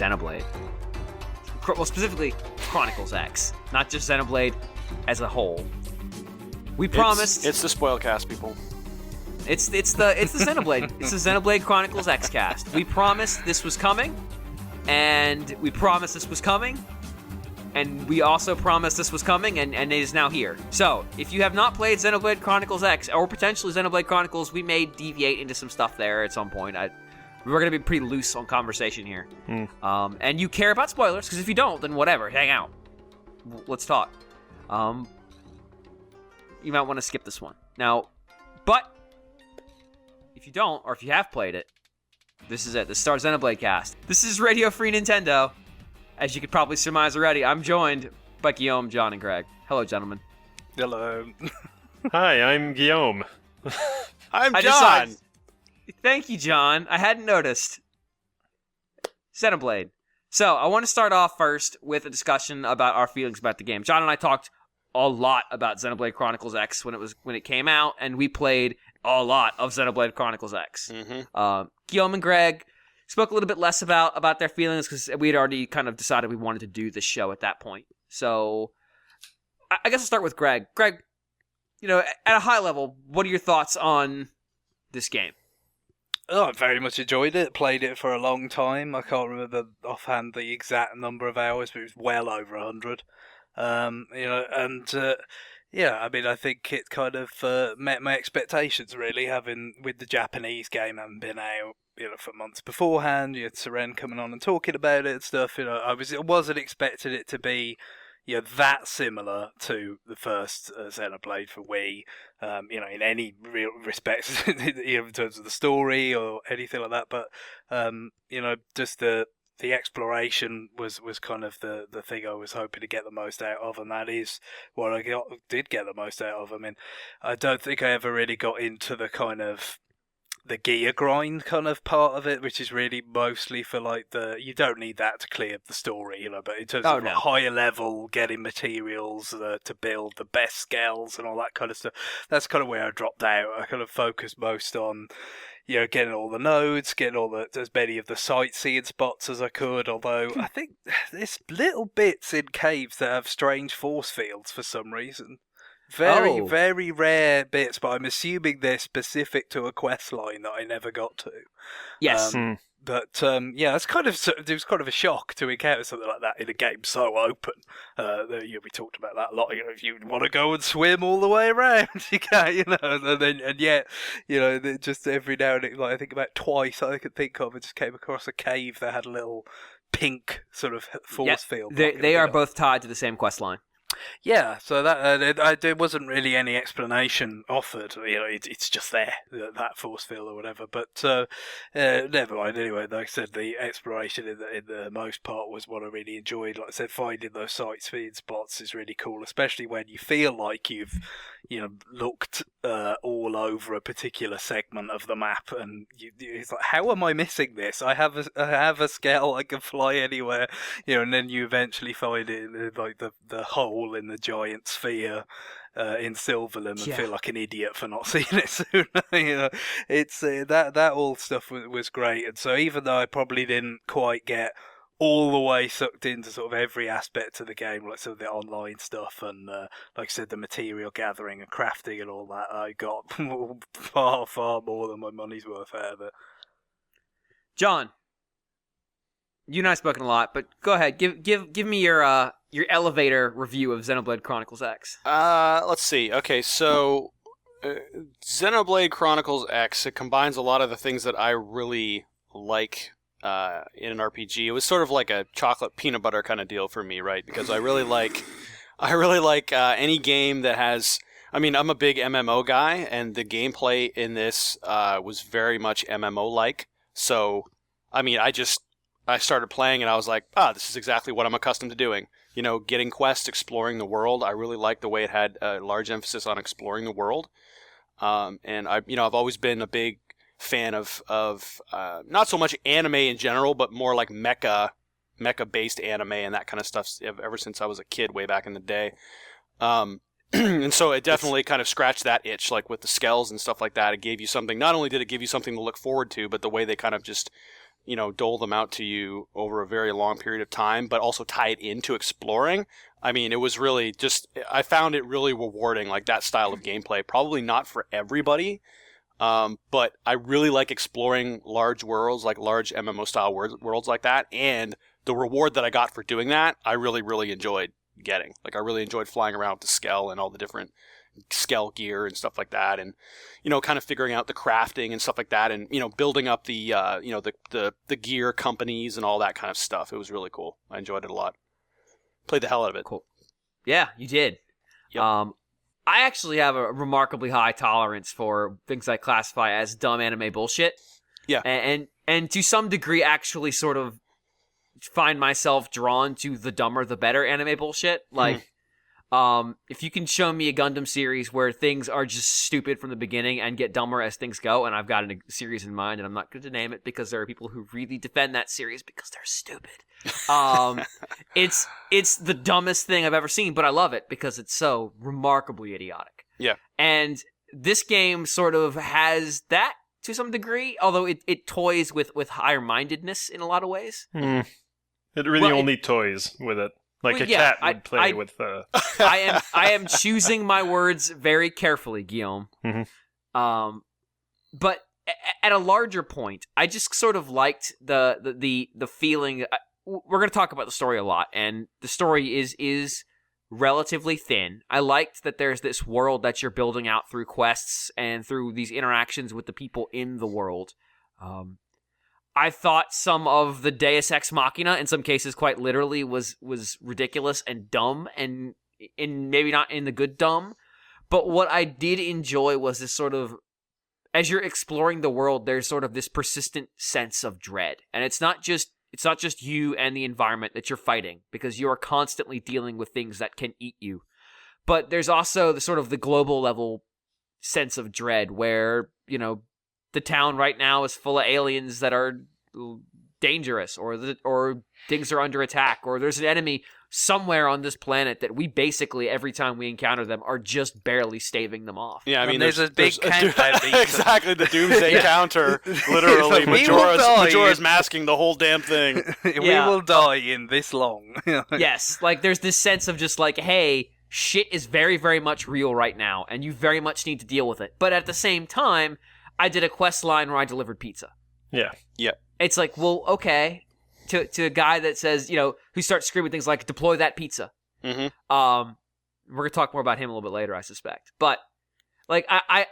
Xenoblade. Well, specifically Chronicles X, not just Xenoblade as a whole. We promised. It's the Spoilercast, people. It's the Xenoblade. It's the Xenoblade Chronicles X cast. We promised this was coming, and we promised this was coming, and we also promised this was coming, and it is now here. So, if you have not played Xenoblade Chronicles X, or potentially Xenoblade Chronicles, we may deviate into some stuff there at some point. We're going to be pretty loose on conversation here. And you care about spoilers, because if you don't, then whatever, hang out. Let's talk. You might want to skip this one. Now, but if you don't, or if you have played it, this is it. This is our Xenoblade cast. This is Radio Free Nintendo. As you could probably surmise already, I'm joined by Guillaume, John, and Greg. Hello, gentlemen. Hello. Hi, I'm Guillaume. I'm John. Thank you, John. I hadn't noticed. Xenoblade. So, I want to start off first with a discussion about our feelings about the game. John and I talked a lot about Xenoblade Chronicles X when it came out, and we played a lot of Xenoblade Chronicles X. Guillaume and Greg spoke a little bit less about their feelings because we had already kind of decided we wanted to do this show at that point. So, I guess I'll start with Greg. Greg, at a high level, what are your thoughts on this game? Oh, I very much enjoyed it. Played it for a long time. I can't remember offhand the exact number of hours, but it was well over 100. I think it kind of met my expectations, really, having, with the Japanese game, having been out, for months beforehand. You had Seren coming on and talking about it and stuff. I wasn't expecting it to be, that similar to the first Xenoblade for Wii, in any real respects, in terms of the story or anything like that. But, just the exploration was kind of the thing I was hoping to get the most out of, and that is what I did get the most out of. I mean, I don't think I ever really got into the kind of the gear grind kind of part of it, which is really mostly for you don't need that to clear the story, but in terms of higher level, getting materials to build the best skells and all that kind of stuff, that's kind of where I dropped out. I kind of focused most on getting all the nodes, getting as many of the sightseeing spots as I could, although I think there's little bits in caves that have strange force fields for some reason. Very rare bits, but I'm assuming they're specific to a quest line that I never got to. Yes. But it was kind of a shock to encounter something like that in a game so open. We talked about that a lot. If you want to go and swim all the way around, you can. And yet, just every now and then, I think about twice I could think of, I just came across a cave that had a little pink sort of force field. They are both tied to the same quest line. Yeah, so that there wasn't really any explanation offered. It's just there, that force field or whatever. But never mind. Anyway, like I said, the exploration in the most part was what I really enjoyed. Like I said, finding those sightseeing spots is really cool, especially when you feel like you've looked all over a particular segment of the map, and it's like, how am I missing this? I have a scale, I can fly anywhere, and then you eventually find it in the hole in the giant sphere in Silverland and feel like an idiot for not seeing it sooner. It's that all stuff was great, and so even though I probably didn't quite get all the way sucked into sort of every aspect of the game, like some of the online stuff and, like I said, the material gathering and crafting and all that, I got far, far more than my money's worth out of it. John, you and I have spoken a lot, but go ahead, give me your elevator review of Xenoblade Chronicles X. Let's see. Okay, so Xenoblade Chronicles X, it combines a lot of the things that I really like in an RPG. It was sort of like a chocolate peanut butter kind of deal for me, right? Because I really like any game that has. I mean, I'm a big MMO guy, and the gameplay in this was very much MMO-like. So, I mean, I started playing, and I was like, this is exactly what I'm accustomed to doing. Getting quests, exploring the world. I really liked the way it had a large emphasis on exploring the world. And I've always been a big fan of not so much anime in general, but more like mecha-based anime and that kind of stuff ever since I was a kid way back in the day. And so it definitely kind of scratched that itch, like with the skells and stuff like that. It gave you something. Not only did it give you something to look forward to, but the way they kind of just dole them out to you over a very long period of time, but also tie it into exploring. I mean, it was really I found it really rewarding, like that style of gameplay. Probably not for everybody, but I really like exploring large worlds, like large MMO style worlds like that. And the reward that I got for doing that, I really, really enjoyed getting. Like, I really enjoyed flying around with the Skell and all the different Skell gear and stuff like that, and kind of figuring out the crafting and stuff like that, and building up the the gear companies and all that kind of stuff. It was really cool. I enjoyed it a lot. Played the hell out of it. Cool. Yeah, you did. Yep. I actually have a remarkably high tolerance for things I classify as dumb anime bullshit. Yeah. And to some degree actually sort of find myself drawn to the dumber the better anime bullshit. Like, if you can show me a Gundam series where things are just stupid from the beginning and get dumber as things go, and I've got a series in mind, and I'm not going to name it because there are people who really defend that series because they're stupid. It's the dumbest thing I've ever seen, but I love it because it's so remarkably idiotic. Yeah. And this game sort of has that to some degree, although it toys with higher-mindedness in a lot of ways. It really only toys with it. Like a cat would play with... I am choosing my words very carefully, Guillaume. Mm-hmm. But at a larger point, I just sort of liked the feeling... We're going to talk about the story a lot, and the story is relatively thin. I liked that there's this world that you're building out through quests and through these interactions with the people in the world. I thought some of the Deus Ex Machina, in some cases quite literally, was ridiculous and dumb, and maybe not in the good dumb. But what I did enjoy was this sort of, as you're exploring the world, there's sort of this persistent sense of dread. And it's not just you and the environment that you're fighting, because you are constantly dealing with things that can eat you. But there's also the sort of the global level sense of dread where, the town right now is full of aliens that are dangerous, or things are under attack, or there's an enemy somewhere on this planet that we basically, every time we encounter them, are just barely staving them off. Yeah, I mean, there's a big countdown. Exactly, the Doomsday counter. Literally, Majora's masking the whole damn thing. We will die in this long. Yes, like there's this sense of just like, hey, shit is very, very much real right now, and you very much need to deal with it. But at the same time, I did a quest line where I delivered pizza. Yeah. Yeah. It's like, well, okay. To a guy that says, who starts screaming things like, deploy that pizza. Mm-hmm. We're going to talk more about him a little bit later, I suspect. But, like, I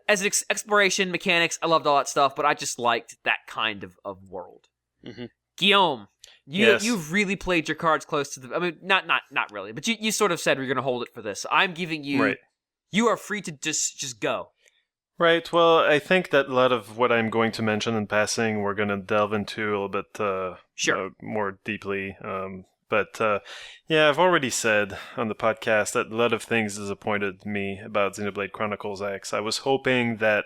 as exploration mechanics, I loved all that stuff, but I just liked that kind of world. Mm-hmm. Guillaume, Yes. you've really played your cards close to the... I mean, not really, but you sort of said we're going to hold it for this. I'm giving you... Right. You are free to just go. Right, well, I think that a lot of what I'm going to mention in passing, we're going to delve into a little bit more deeply. But I've already said on the podcast that a lot of things disappointed me about Xenoblade Chronicles X. I was hoping that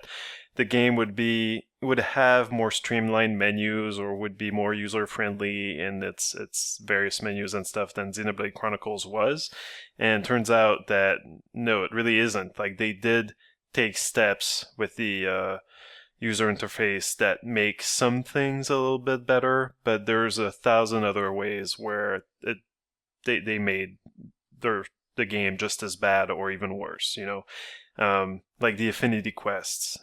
the game would have more streamlined menus, or would be more user-friendly in its various menus and stuff than Xenoblade Chronicles was. And turns out that, no, it really isn't. Like, they did take steps with the user interface that make some things a little bit better, but there's 1,000 other ways where they made the game just as bad or even worse, like the affinity quests.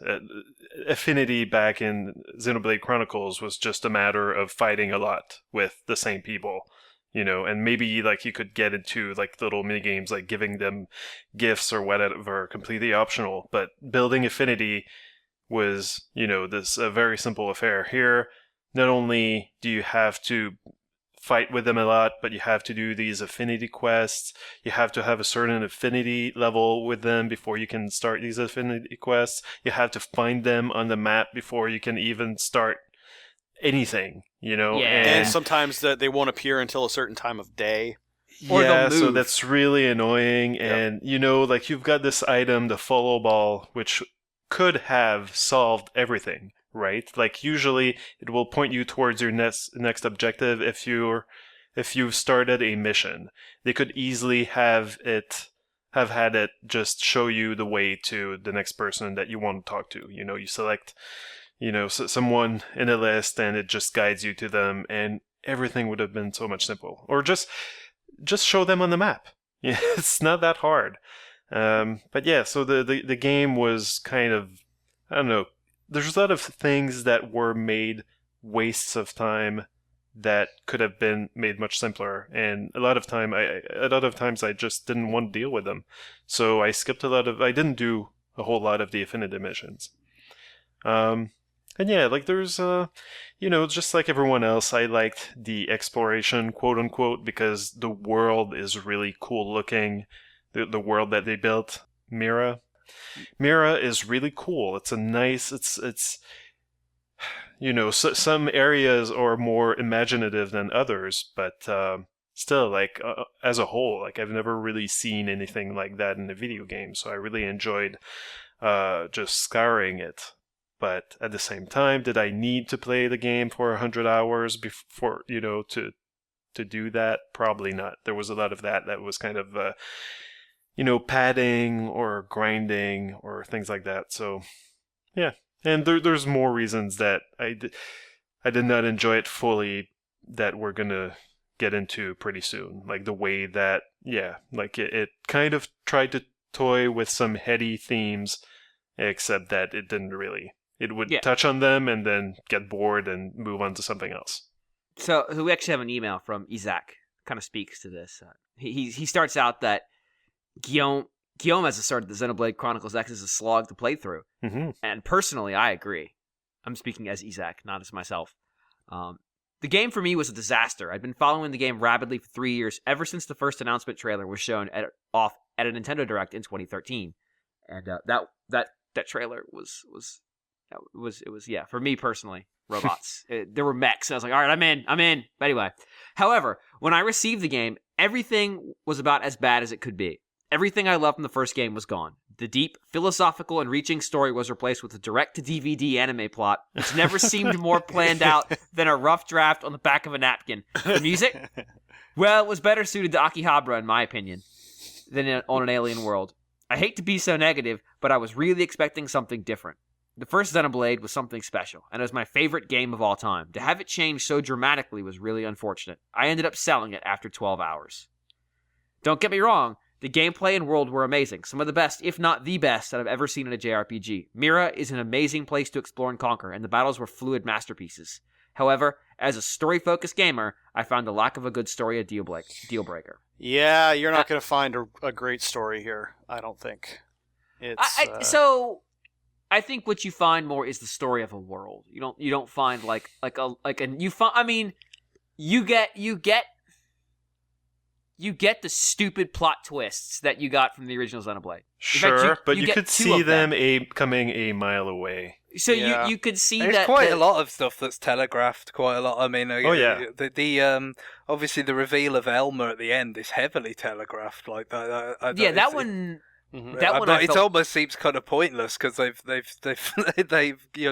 Affinity back in Xenoblade Chronicles was just a matter of fighting a lot with the same people. And maybe like you could get into like little mini games like giving them gifts or whatever, completely optional. But building affinity was, this a very simple affair. Here, not only do you have to fight with them a lot, but you have to do these affinity quests. You have to have a certain affinity level with them before you can start these affinity quests. You have to find them on the map before you can even start anything, And sometimes they won't appear until a certain time of day. Or yeah, they'll so move. that's really annoying. Yep. And like you've got this item, the follow ball, which could have solved everything, right? Like usually it will point you towards your next objective if you've started a mission. They could easily have had it just show you the way to the next person that you want to talk to. You select someone in a list and it just guides you to them, and everything would have been so much simple. Or just show them on the map. Yeah, it's not that hard. But yeah, so the game was kind of, I don't know, there's a lot of things that were made wastes of time that could have been made much simpler, and a lot of times I just didn't want to deal with them. So I didn't do a whole lot of the Affinity missions. And yeah, like there's, just like everyone else, I liked the exploration, quote unquote, because the world is really cool looking. The world that they built, Mira is really cool. It's a nice, it's some areas are more imaginative than others, but still, like, as a whole, like, I've never really seen anything like that in a video game, so I really enjoyed just scouring it. But at the same time, did I need to play the game for 100 hours before, to do that? Probably not. There was a lot of that was kind of, padding or grinding or things like that. So, yeah. And there's more reasons that I did not enjoy it fully that we're going to get into pretty soon. Like the way that, it kind of tried to toy with some heady themes, except that it didn't really. It would touch on them and then get bored and move on to something else. So we actually have an email from Isaac, kind of speaks to this. He starts out that Guillaume has asserted that Xenoblade Chronicles X is a slog to play through. Mm-hmm. And personally, I agree. I'm speaking as Isaac, not as myself. The game for me was a disaster. I'd been following the game rapidly for 3 years, ever since the first announcement trailer was shown at a Nintendo Direct in 2013. And that trailer was for me personally, robots. There were mechs. I was like, all right, I'm in. But anyway, however, when I received the game, everything was about as bad as it could be. Everything I loved from the first game was gone. The deep, philosophical, and reaching story was replaced with a direct-to-DVD anime plot, which never seemed more planned out than a rough draft on the back of a napkin. The music? Well, it was better suited to Akihabara, in my opinion, than on an alien world. I hate to be so negative, but I was really expecting something different. The first Xenoblade was something special, and it was my favorite game of all time. To have it change so dramatically was really unfortunate. I ended up selling it after 12 hours. Don't get me wrong, the gameplay and world were amazing. Some of the best, if not the best, that I've ever seen in a JRPG. Mira is an amazing place to explore and conquer, and the battles were fluid masterpieces. However, as a story-focused gamer, I found the lack of a good story a deal breaker. Yeah, you're not going to find a great story here, I don't think. So I think what you find more is the story of a world. You don't find you get the stupid plot twists that you got from the original Xenoblade. Sure, but you could see them coming a mile away. So you could see There's that quite a lot of stuff that's telegraphed. Quite a lot. I mean, the obviously the reveal of Elmer at the end is heavily telegraphed. Like that. That one. Mm-hmm. That one it almost seems kind of pointless because they've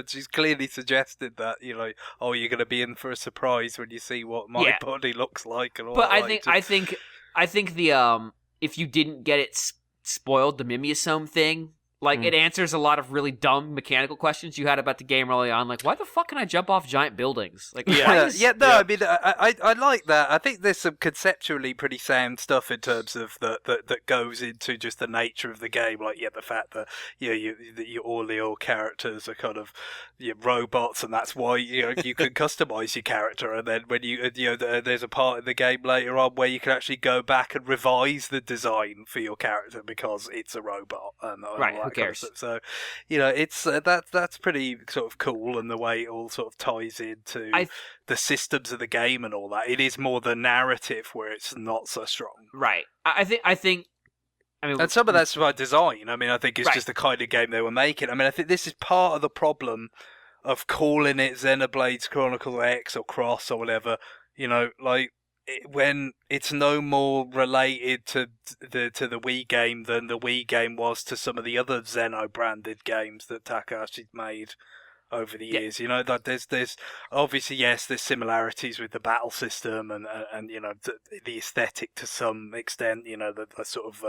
she's clearly suggested that you're going to be in for a surprise when you see what my body looks like and all. But I think the if you didn't get it spoiled, the Mimiasome thing, it answers a lot of really dumb mechanical questions you had about the game early on. Like, why the fuck can I jump off giant buildings? Like, I mean, I like that. I think there's some conceptually pretty sound stuff in terms of that goes into just the nature of the game. Like, the fact that all your characters are kind of robots, and that's why you can customize your character. And then when there's a part in the game later on where you can actually go back and revise the design for your character because it's a robot. And right. Who cares? So, it's that's pretty sort of cool, and the way it all sort of ties into the systems of the game and all that. It is more the narrative where it's not so strong. Right. I think. I mean, and some of that's by design. I mean, I think it's just the kind of game they were making. I mean, I think this is part of the problem of calling it Xenoblade Chronicles X or Cross or whatever. When it's no more related to the Wii game than the Wii game was to some of the other Xeno branded games that Takahashi's made. over the years. You know, that there's obviously, yes, there's similarities with the battle system and you know the aesthetic to some extent. You know, the sort of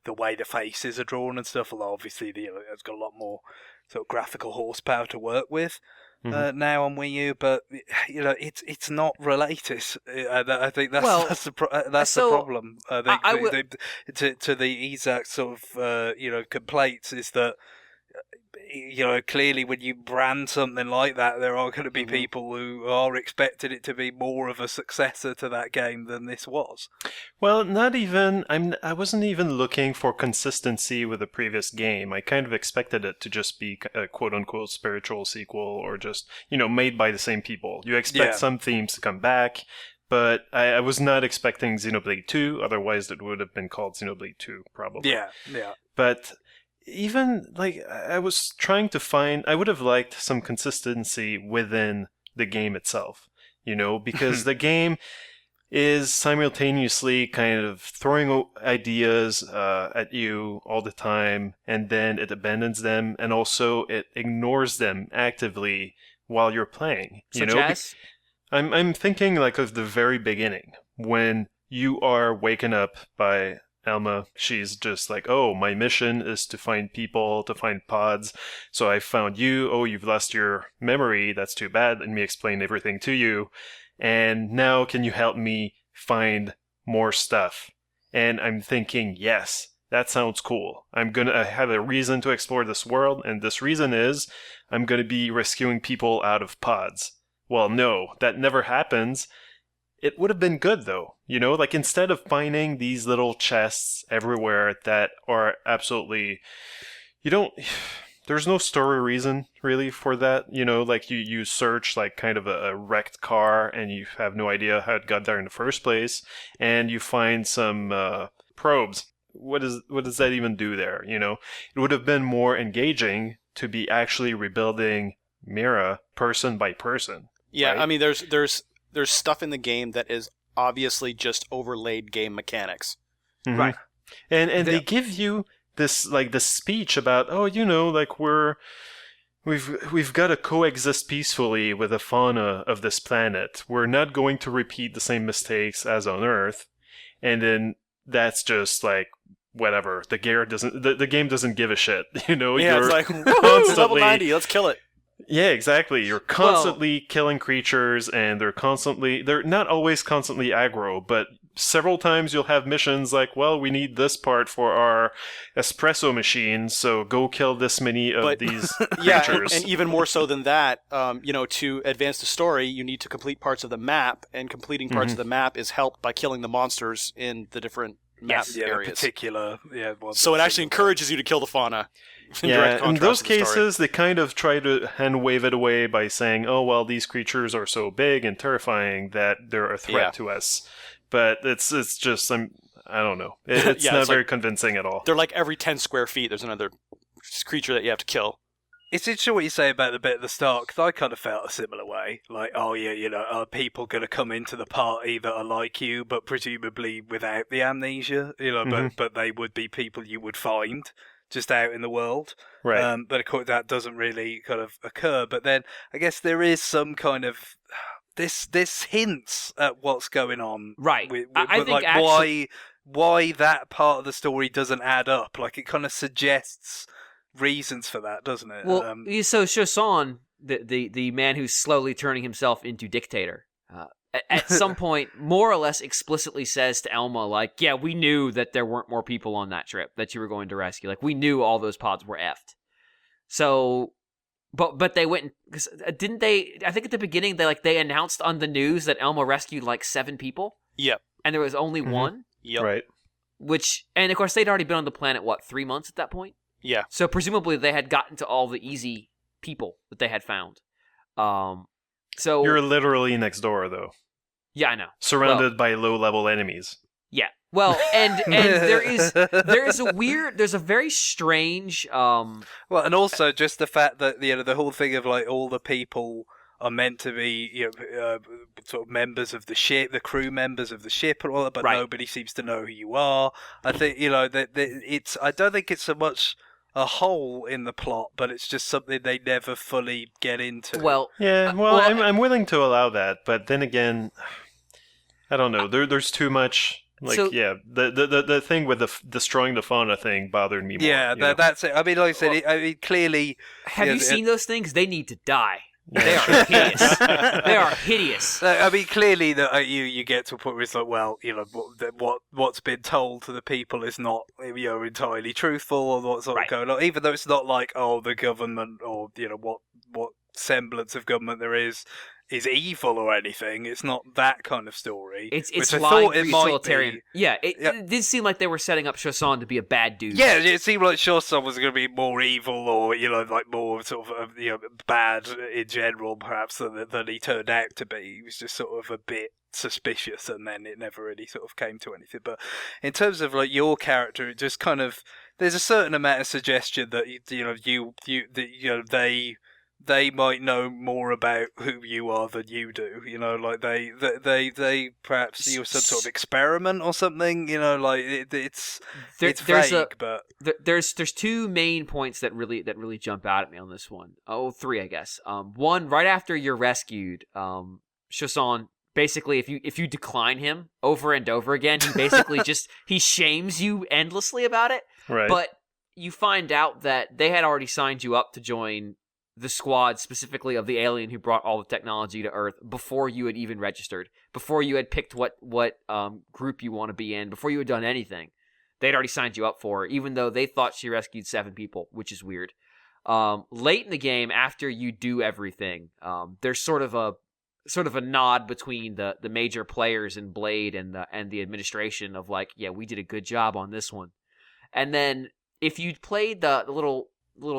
the way the faces are drawn and stuff. Although obviously it's got a lot more sort of graphical horsepower to work with. Now on Wii U, but you know it's not related. I think that's the problem. I think to the exact sort of you know complaints is that you know clearly when you brand something like that, there are going to be people who are expecting it to be more of a successor to that game than this was. Well, not even. I wasn't even looking for consistency with the previous game. I kind of expected it to just be a quote-unquote spiritual sequel, or just made by the same people. You expect some themes to come back, but I was not expecting Xenoblade 2. Otherwise, it would have been called Xenoblade 2, probably. Yeah. But even I was trying to find, I would have liked some consistency within the game itself. Because the game is simultaneously kind of throwing ideas at you all the time, and then it abandons them, and also it ignores them actively while you're playing. Such as? I'm thinking of the very beginning, when you are waken up by Alma. She's just like, oh, my mission is to find people, to find pods. So I found you. Oh, you've lost your memory. That's too bad. Let me explain everything to you. And now can you help me find more stuff? And I'm thinking, yes, that sounds cool. I'm going to have a reason to explore this world. And this reason is I'm going to be rescuing people out of pods. Well, no, that never happens. It would have been good, though. Instead of finding these little chests everywhere that are absolutely... There's no story reason, really, for that. You search, kind of a wrecked car, and you have no idea how it got there in the first place, and you find some probes. What does that even do there, It would have been more engaging to be actually rebuilding Mira person by person. Yeah, right? I mean, there's stuff in the game that is obviously just overlaid game mechanics. Mm-hmm. Right. And they give you this this speech about, we've got to coexist peacefully with the fauna of this planet. We're not going to repeat the same mistakes as on Earth. And then that's just whatever. The game doesn't give a shit. Yeah, you're it's constantly level 90, let's kill it. Yeah, exactly. You're constantly killing creatures, and they're not always constantly aggro, but several times you'll have missions we need this part for our espresso machine, so go kill this many of these creatures. Yeah, and even more so than that, to advance the story, you need to complete parts of the map, and completing parts of the map is helped by killing the monsters in the different map areas. So it actually encourages you to kill the fauna. In those cases, they kind of try to hand wave it away by saying, oh, well, these creatures are so big and terrifying that they're a threat to us. But it's just, I don't know. It's not very convincing at all. They're every 10 square feet, there's another creature that you have to kill. It's interesting what you say about the bit at the start, because I kind of felt a similar way. Are people going to come into the party that are like you, but presumably without the amnesia? But they would be people you would find just out in the world. Right. But of course that doesn't really kind of occur. But then I guess there is some kind of... This hints at what's going on. Right. I think actually... why that part of the story doesn't add up. It kind of suggests reasons for that, doesn't it? Well, so Shosan, the man who's slowly turning himself into dictator, at some point, more or less explicitly says to Elma, yeah, we knew that there weren't more people on that trip that you were going to rescue. We knew all those pods were effed. So, but they went, because didn't they? I think at the beginning they announced on the news that Elma rescued 7 people. Yep. And there was only one. Yep. Right. And of course they'd already been on the planet 3 months at that point. Yeah. So presumably they had gotten to all the easy people that they had found. So you're literally next door, though. Yeah, I know. Surrounded by low-level enemies. Yeah. Well, and there's a very strange. Well, and also just the fact that the whole thing of all the people are meant to be sort of members of the ship, the crew members of the ship, and all that, but nobody seems to know who you are. I think it's. I don't think it's so much hole in the plot, but it's just something they never fully get into. Well, I'm willing to allow that, but then again, I don't know. There's too much. The thing with destroying the fauna thing bothered me more. Yeah, that's it. I mean, like I said, clearly. Have you seen those things? They need to die. They are hideous. They are hideous. I mean, clearly that you get to a point where it's like, well, what's been told to the people is not entirely truthful, or what's sort of going on. Even though it's not like the government or what semblance of government there is evil or anything. It's not that kind of story. It's lying for utilitarian. It did seem like they were setting up Choson to be a bad dude. Yeah, it seemed like Choson was going to be more evil, or like more sort of bad in general, perhaps than he turned out to be. He was just sort of a bit suspicious, and then it never really sort of came to anything. But in terms of like your character, it just kind of there's a certain amount of suggestion that they might know more about who you are than you do. Like they perhaps you're some sort of experiment or something. Like it's vague, but there's two main points that really jump out at me on this one. Oh, three, I guess. One, right after you're rescued, Choson basically, if you decline him over and over again, he basically he shames you endlessly about it. Right. But you find out that they had already signed you up to join the squad, specifically of the alien who brought all the technology to Earth, before you had even registered, before you had picked what group you want to be in, before you had done anything. They'd already signed you up for her, even though they thought she rescued 7 people, which is weird. Late in the game, after you do everything, there's sort of a nod between the major players in Blade and the administration of like, yeah, we did a good job on this one. And then if you played the little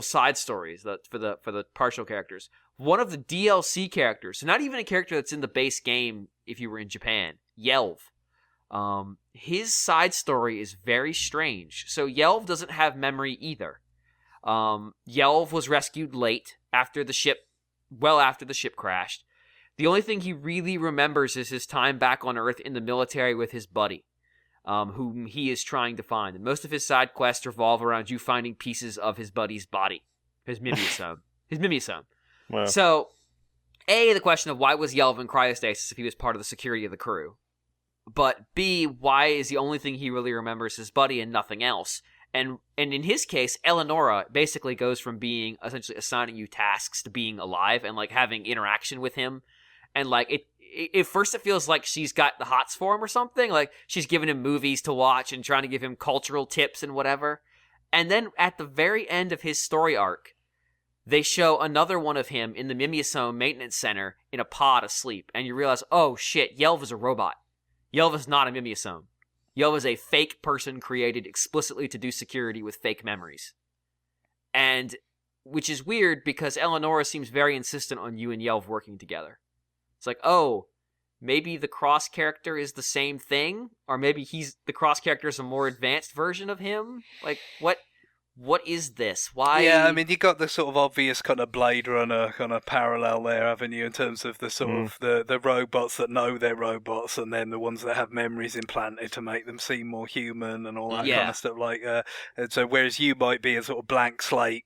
side stories for the partial characters, one of the DLC characters, so not even a character that's in the base game if you were in Japan, Yelv, his side story is very strange. So Yelv doesn't have memory either. Yelv was rescued after the ship crashed. The only thing he really remembers is his time back on Earth in the military with his buddy, whom he is trying to find. And most of his side quests revolve around you finding pieces of his buddy's body, his mimeosome. Wow. So, A, the question of why was Yelv in cryostasis if he was part of the security of the crew? But B, why is the only thing he really remembers his buddy and nothing else? And in his case, Eleonora basically goes from being essentially assigning you tasks to being alive and like having interaction with him. And like at first it feels like she's got the hots for him or something. Like she's giving him movies to watch and trying to give him cultural tips and whatever. And then at the very end of his story arc, they show another one of him in the Mimeosome maintenance center in a pod asleep. And you realize, oh shit, Yelv is a robot. Yelv is not a Mimeosome. Yelv is a fake person created explicitly to do security with fake memories. And which is weird because Eleonora seems very insistent on you and Yelv working together. It's like, oh, maybe the Cross character is the same thing, or maybe the Cross character is a more advanced version of him. Like, what is this? Why? Yeah, I mean, you got the sort of obvious kind of Blade Runner kind of parallel there, haven't you, in terms of the sort of the robots that know they're robots, and then the ones that have memories implanted to make them seem more human and all that kind of stuff. Like, and so whereas you might be a sort of blank slate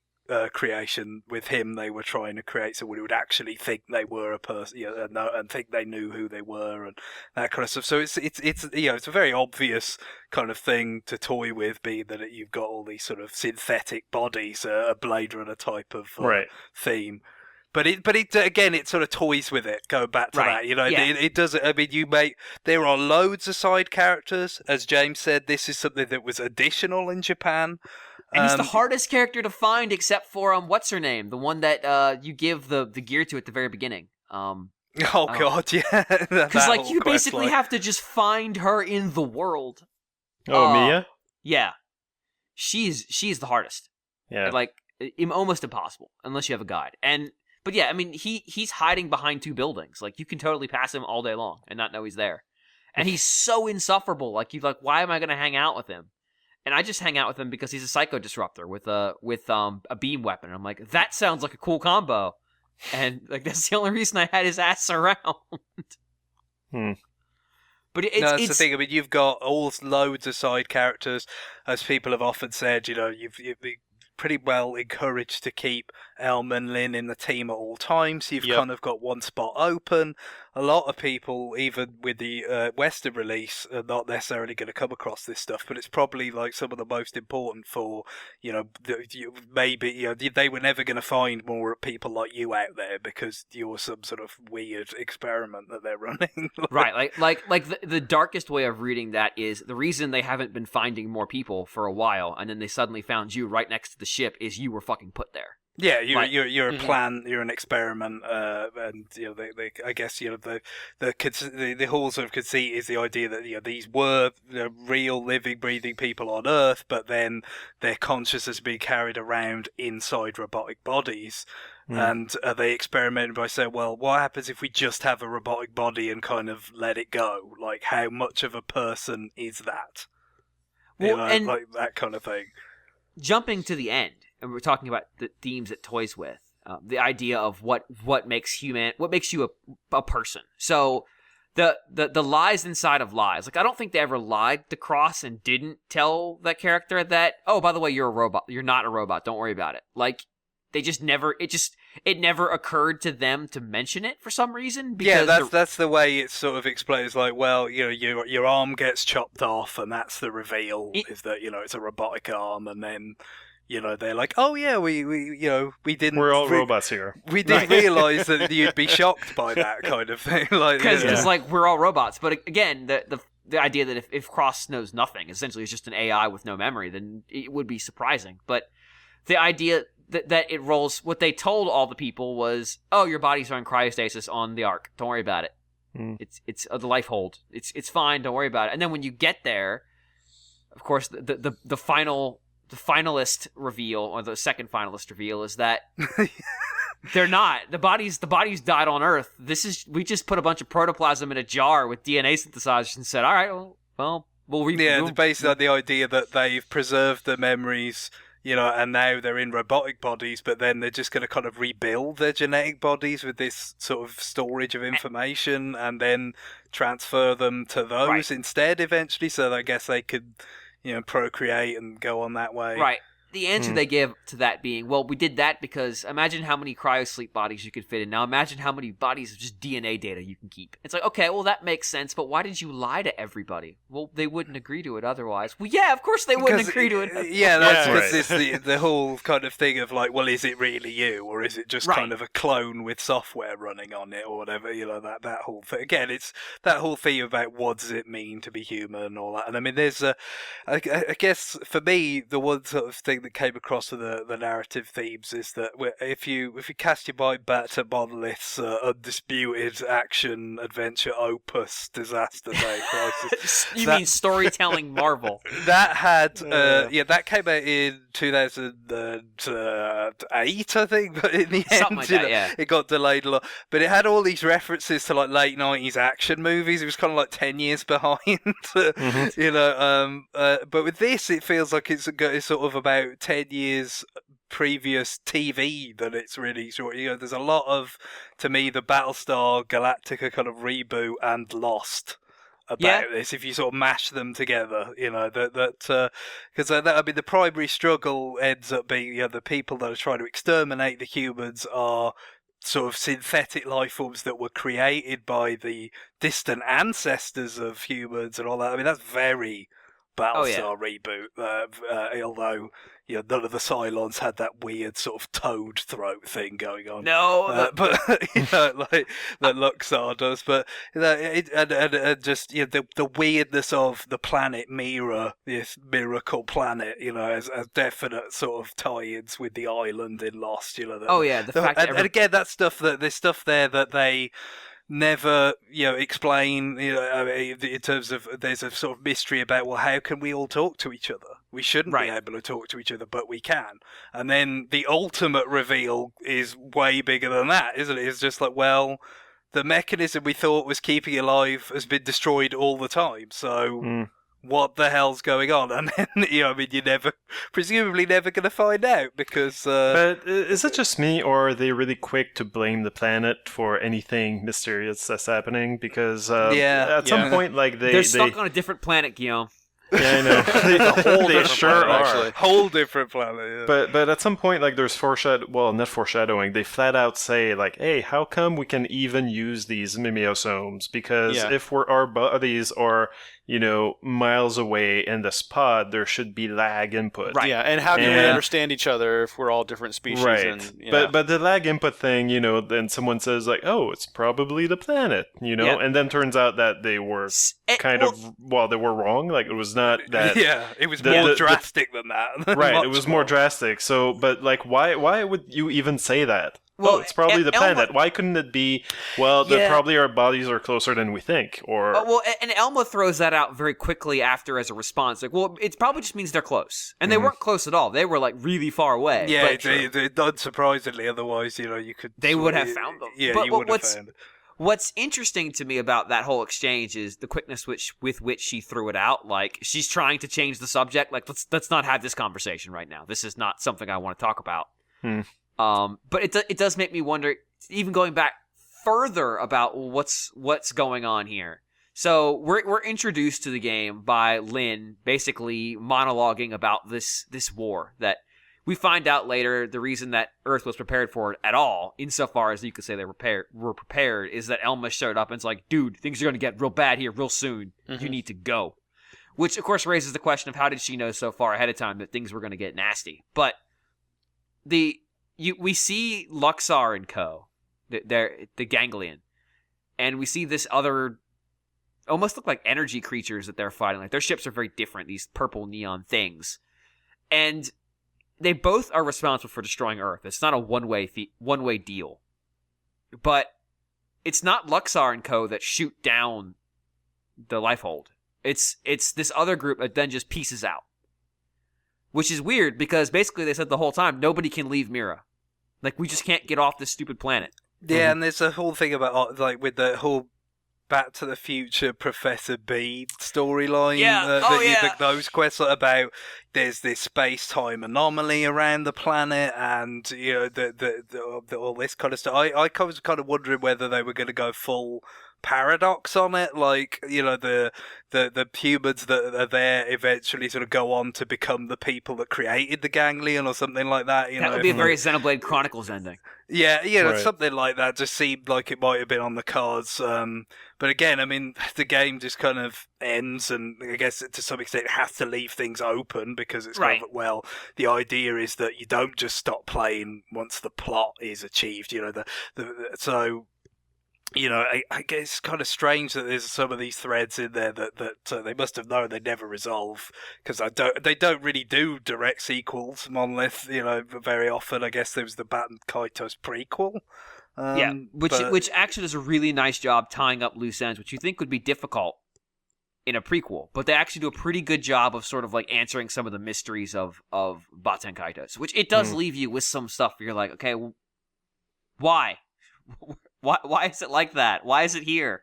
creation, with him they were trying to create someone who would actually think they were a person, and think they knew who they were and that kind of stuff. So it's it's a very obvious kind of thing to toy with, being that you've got all these sort of synthetic bodies, a Blade Runner type of theme. But it again, it sort of toys with it. Going back to that, it does. I mean, there are loads of side characters, as James said. This is something that was additional in Japan. And he's the hardest character to find, except for what's her name, the one that you give the gear to at the very beginning. God, yeah. Because like you basically have to just find her in the world. Oh, Mia. Yeah, she's the hardest. Yeah, like almost impossible unless you have a guide. But yeah, I mean he's hiding behind 2 buildings. Like you can totally pass him all day long and not know he's there. And he's so insufferable. Like you're like, why am I going to hang out with him? And I just hang out with him because he's a psycho disruptor with a beam weapon. And I'm like, that sounds like a cool combo. And like that's the only reason I had his ass around. But that's the thing. I mean, you've got loads of side characters, as people have often said. You've pretty well encouraged to keep Elm and Lynn in the team at all times. You've kind of got one spot open. A lot of people, even with the Western release, are not necessarily going to come across this stuff, but it's probably like some of the most important for, maybe they were never going to find more people like you out there because you're some sort of weird experiment that they're running. Right, like the darkest way of reading that is the reason they haven't been finding more people for a while, and then they suddenly found you right next to the ship is you were fucking put there. Yeah, you're a plan, you're an experiment, and I guess the whole sort of conceit is the idea that these were real, living, breathing people on Earth, but then their consciousness being carried around inside robotic bodies, and they experimented by saying, well, what happens if we just have a robotic body and kind of let it go? Like, how much of a person is that? Well, and like that kind of thing. Jumping to the end. And we're talking about the themes it toys with, the idea of what makes you a person. So the lies inside of lies. Like, I don't think they ever lied to Cross and didn't tell that character that, oh, by the way, you're a robot. You're not a robot. Don't worry about it. Like, they just never. It never occurred to them to mention it for some reason. Because that's the way it sort of explains. Like, well, your arm gets chopped off, and that's the reveal. Is that it's a robotic arm, and then. They're like, oh yeah, we didn't. We're all robots here. We didn't realize that you'd be shocked by that kind of thing. Because like we're all robots. But again, the idea that if Cross knows nothing, essentially it's just an AI with no memory, then it would be surprising. But the idea that it rolls, what they told all the people was, oh, your bodies are in cryostasis on the Ark. Don't worry about it. It's the life hold. It's fine. Don't worry about it. And then when you get there, of course, the finalist reveal, or the second finalist reveal, is that they're not. The bodies died on Earth. We just put a bunch of protoplasm in a jar with DNA synthesizers and said, all right, well, we'll rebuild. Yeah, it's based on the idea that they've preserved the memories, and now they're in robotic bodies, but then they're just going to kind of rebuild their genetic bodies with this sort of storage of information and then transfer them to those instead eventually, so I guess they could procreate and go on that way. Right. The answer they give to that being, well, we did that because imagine how many cryosleep bodies you could fit in. Now imagine how many bodies of just DNA data you can keep. It's like, okay, well, that makes sense, but why did you lie to everybody? Well, they wouldn't agree to it otherwise. Well, yeah, of course they wouldn't agree to it. Yeah, that's it's the whole kind of thing of like, well, is it really you? Or is it just kind of a clone with software running on it or whatever? That whole thing. Again, it's that whole theme about what does it mean to be human and all that. And I mean, there's I guess for me, the one sort of thing that came across with the narrative themes is that if you cast your mind back to Monolith's undisputed action adventure opus Disaster Day Crisis, you mean storytelling marvel? That had that came out in 2008, I think, but in the end, like that, it got delayed a lot. But it had all these references to like late 90s action movies. It was kind of like 10 years behind, but with this, it feels like it's sort of about 10 years previous TV that it's really short. There's a lot of, to me, the Battlestar Galactica kind of reboot and Lost about this. If you sort of mash them together, because I mean, the primary struggle ends up being the people that are trying to exterminate the humans are sort of synthetic life forms that were created by the distant ancestors of humans and all that. I mean, that's very Battlestar reboot, although none of the Cylons had that weird sort of toad throat thing going on. No, but like that Luxor does. But just the weirdness of the planet Mira, this miracle planet, as definite sort of tie-ins with the island in Lost. The fact and again, that stuff there's stuff there that they never explain in terms of there's a sort of mystery about, well, how can we all talk to each other? We shouldn't be able to talk to each other, but we can. And then the ultimate reveal is way bigger than that, isn't it? It's just like, well, the mechanism we thought was keeping it alive has been destroyed all the time, so what the hell's going on? And then you're presumably never going to find out because. But is it just me, or are they really quick to blame the planet for anything mysterious that's happening? Because at some point, like they're stuck on a different planet, Guillaume. Yeah, I know. They sure are. Actually. Whole different planet. Yeah. But at some point, like, there's not foreshadowing. They flat out say, like, hey, how come we can even use these mimeosomes? Because if our bodies are, miles away in the spot, there should be lag input. Right. Yeah, and how do we understand each other if we're all different species? Right. And, But the lag input thing, then someone says, like, oh, it's probably the planet, and then turns out that they were they were wrong. Like, it was not that. Yeah, it was more drastic than that. Right, it was more drastic. So, but, like, why would you even say that? Well, it's probably the planet. Why couldn't it be, probably our bodies are closer than we think? Or and Elma throws that out very quickly after as a response. Like, well, it probably just means they're close. And they weren't close at all. They were, like, really far away. Yeah, unsurprisingly. Otherwise, you could... They would have found them. Yeah, you would have found it. What's interesting to me about that whole exchange is the quickness with which she threw it out. Like, she's trying to change the subject. Like, let's not have this conversation right now. This is not something I want to talk about. But it does make me wonder, even going back further, about what's going on here. So we're introduced to the game by Lynn basically monologuing about this war that we find out later. The reason that Earth was prepared for it at all, insofar as you could say they were prepared, is that Elma showed up and it's like, dude, things are going to get real bad here real soon. You need to go. Which, of course, raises the question of how did she know so far ahead of time that things were going to get nasty? But we see Luxar and co. The Ganglion, and we see this other, almost look like energy creatures that they're fighting. Like, their ships are very different, these purple neon things. And they both are responsible for destroying Earth. It's not a one-way deal. But it's not Luxar and co. that shoot down the Lifehold. It's this other group that then just pieces out. Which is weird, because basically they said the whole time, nobody can leave Mira. Like, we just can't get off this stupid planet. Yeah, and there's a whole thing about, like, with the whole Back to the Future Professor Bede storyline. Those quests about there's this space-time anomaly around the planet, and, all this kind of stuff. I was kind of wondering whether they were going to go full paradox on it, like, the humans that are there eventually sort of go on to become the people that created the Ganglion or something like that. That would be a very Xenoblade Chronicles ending. Yeah, right. Something like that just seemed like it might have been on the cards. But again, I mean, the game just kind of ends, and I guess to some extent it has to leave things open, because it's kind of, the idea is that you don't just stop playing once the plot is achieved. I guess it's kind of strange that there's some of these threads in there that they must have known they'd never resolve, because they don't really do direct sequels, Monolith, very often. I guess there was the Baton Kaitos prequel. Which actually does a really nice job tying up loose ends, which you think would be difficult in a prequel, but they actually do a pretty good job of sort of like answering some of the mysteries of Baten Kaitos, which it does leave you with some stuff where you're like, okay, why? Why is it like that? Why is it here?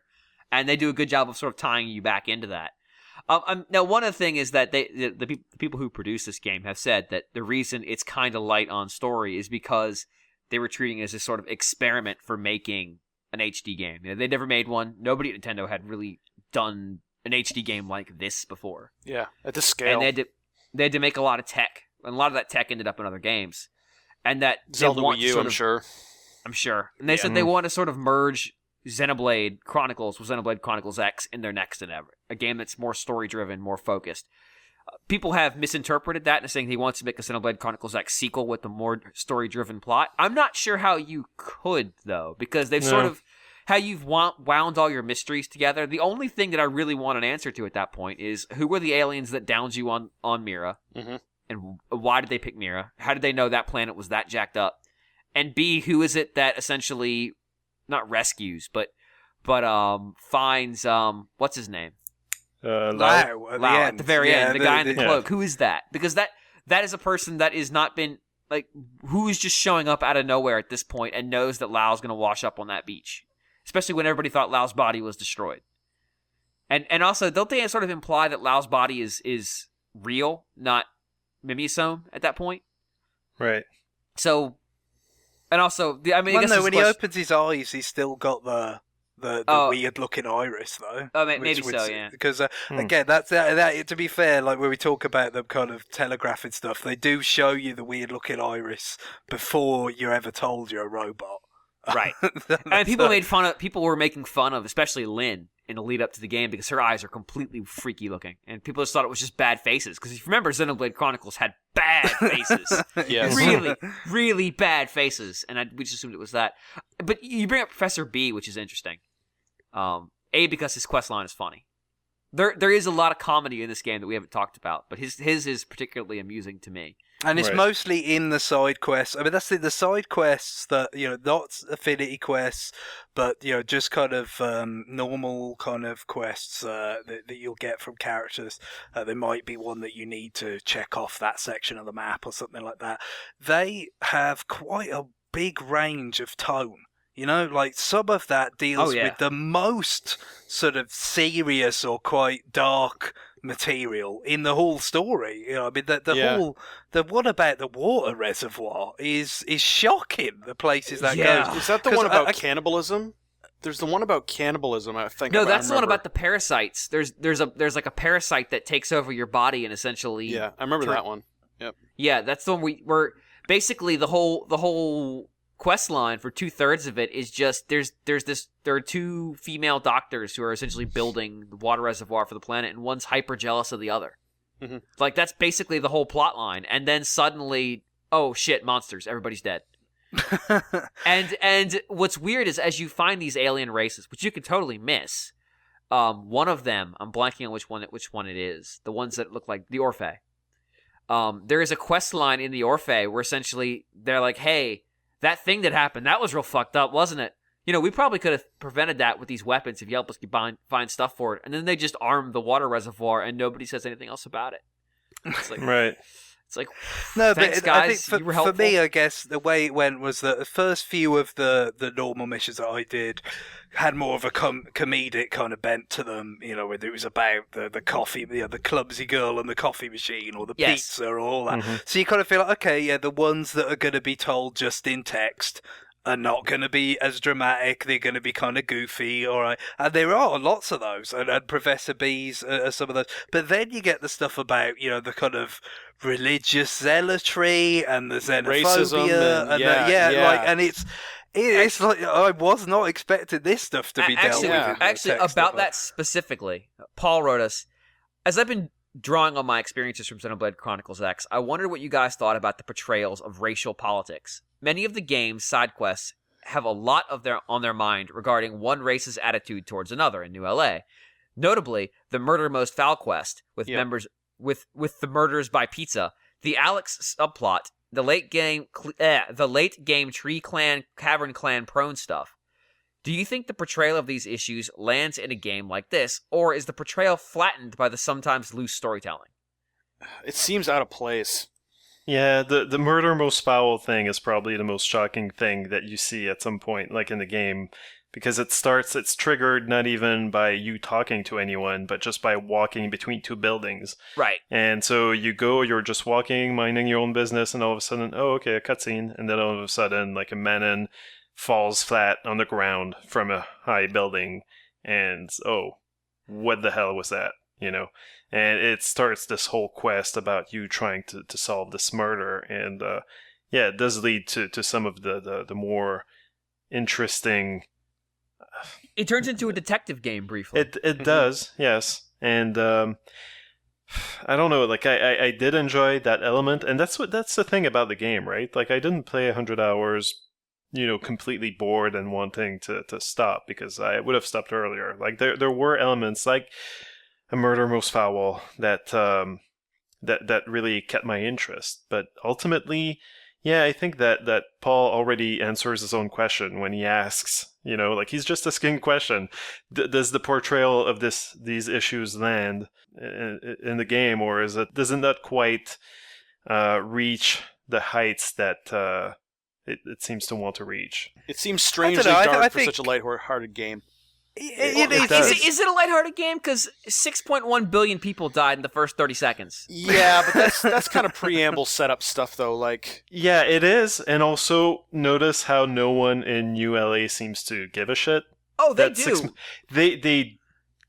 And they do a good job of sort of tying you back into that. Now, one of the things is that the people who produce this game have said that the reason it's kind of light on story is because they were treating it as a sort of experiment for making an HD game. They never made one. Nobody at Nintendo had really done an HD game like this before. Yeah, at this scale. And they had to make a lot of tech, and a lot of that tech ended up in other games. And that Zelda Wii U, I'm sure. And they said they want to sort of merge Xenoblade Chronicles with Xenoblade Chronicles X in their next endeavor. A game that's more story-driven, more focused. People have misinterpreted that and saying he wants to make a Xenoblade Chronicles X sequel with a more story-driven plot. I'm not sure how you could, though, because they've sort of... How you've wound all your mysteries together. The only thing that I really want an answer to at that point is, who were the aliens that downed you on Mira? Mm-hmm. And why did they pick Mira? How did they know that planet was that jacked up? And B, who is it that essentially, not rescues, but finds, what's his name? Lau at the very end, the guy in the cloak. Who is that? Because that is a person that is not been, like, who is just showing up out of nowhere at this point and knows that Lau's going to wash up on that beach. Especially when everybody thought Lau's body was destroyed. And also, don't they sort of imply that Lau's body is real, not Mimiusome at that point? Right. So... And also, I mean, when he opens his eyes, he's still got the the weird looking iris though. Oh, maybe so, yeah. Because again, that's that. To be fair, like when we talk about them kind of telegraphing stuff, they do show you the weird looking iris before you're ever told you're a robot. Right. And people were making fun of, especially Lynn, in the lead up to the game because her eyes are completely freaky looking, and people just thought it was just bad faces. Because if you remember, Xenoblade Chronicles had bad faces, yes, really, really bad faces, and we just assumed it was that. But you bring up Professor B, which is interesting. Because his quest line is funny. There is a lot of comedy in this game that we haven't talked about, but his is particularly amusing to me. And it's mostly in the side quests. I mean, that's the side quests that, not affinity quests, but, just kind of normal kind of quests that you'll get from characters. There might be one that you need to check off that section of the map or something like that. They have quite a big range of tone. Like some of that deals with the most sort of serious or quite dark material in the whole story. I mean, the one about the water reservoir is shocking. The places that goes. Is that the one about cannibalism? There's the one about cannibalism. I think. No, that's the one about the parasites. There's like a parasite that takes over your body and essentially. Yeah, I remember that one. Yep. Yeah, that's the one where basically the whole quest line for 2/3 of it is just there are two female doctors who are essentially building the water reservoir for the planet, and one's hyper jealous of the other. Mm-hmm. Like that's basically the whole plot line, and then suddenly, oh shit, monsters, everybody's dead. and what's weird is as you find these alien races, which you can totally miss, one of them, I'm blanking on which one it is, the ones that look like the Orphe. There is a quest line in the Orphe where essentially they're like, hey, that thing that happened, that was real fucked up, wasn't it? We probably could have prevented that with these weapons if you help us find stuff for it. And then they just arm the water reservoir and nobody says anything else about it. It's like, right. It's like, no, thanks, but guys. I think you were helpful. For me, I guess the way it went was that the first few of the normal missions that I did had more of a comedic kind of bent to them, whether it was about the coffee, the clumsy girl and the coffee machine, or the pizza, or all that. Mm-hmm. So you kind of feel like, okay, yeah, the ones that are going to be told just in text are not going to be as dramatic. They're going to be kind of goofy, all right. And there are lots of those, and Professor B's are some of those. But then you get the stuff about, the kind of religious zealotry and the xenophobia, and it's like I was not expecting this stuff to be dealt with. Actually, about that specifically, Paul wrote us, as I've been drawing on my experiences from Xenoblade Chronicles X, I wondered what you guys thought about the portrayals of racial politics. Many of the game's side quests have a lot on their mind regarding one race's attitude towards another in New LA. Notably, the Murder Most Foul quest with members with the murders by pizza, the Alex subplot, the late game Tree Clan, Cavern Clan prone stuff. Do you think the portrayal of these issues lands in a game like this, or is the portrayal flattened by the sometimes loose storytelling? It seems out of place. Yeah, the Murder Most Foul thing is probably the most shocking thing that you see at some point, like in the game, because it's triggered not even by you talking to anyone, but just by walking between two buildings. Right. And so you're just walking, minding your own business, and all of a sudden, oh, okay, a cutscene, and then all of a sudden, like a Manon falls flat on the ground from a high building, and oh, what the hell was that? And it starts this whole quest about you trying to solve this murder, and it does lead to some of the more interesting. It turns into a detective game briefly. It does, yes, and I don't know. Like I did enjoy that element, and that's the thing about the game, right? Like I didn't play 100 hours. Completely bored and wanting to stop, because I would have stopped earlier. Like there were elements like a Murder Most Foul that really kept my interest. But ultimately, I think that Paul already answers his own question when he asks, like he's just asking a question. Does the portrayal of these issues land in the game, or does it not quite reach the heights that it seems to want to reach? It seems strangely dark for such a lighthearted game. Is it a lighthearted game? Because 6.1 billion people died in the first 30 seconds. Yeah, but that's kind of preamble setup stuff, though. Like, yeah, it is. And also, notice how no one in New LA seems to give a shit. Oh, they do. They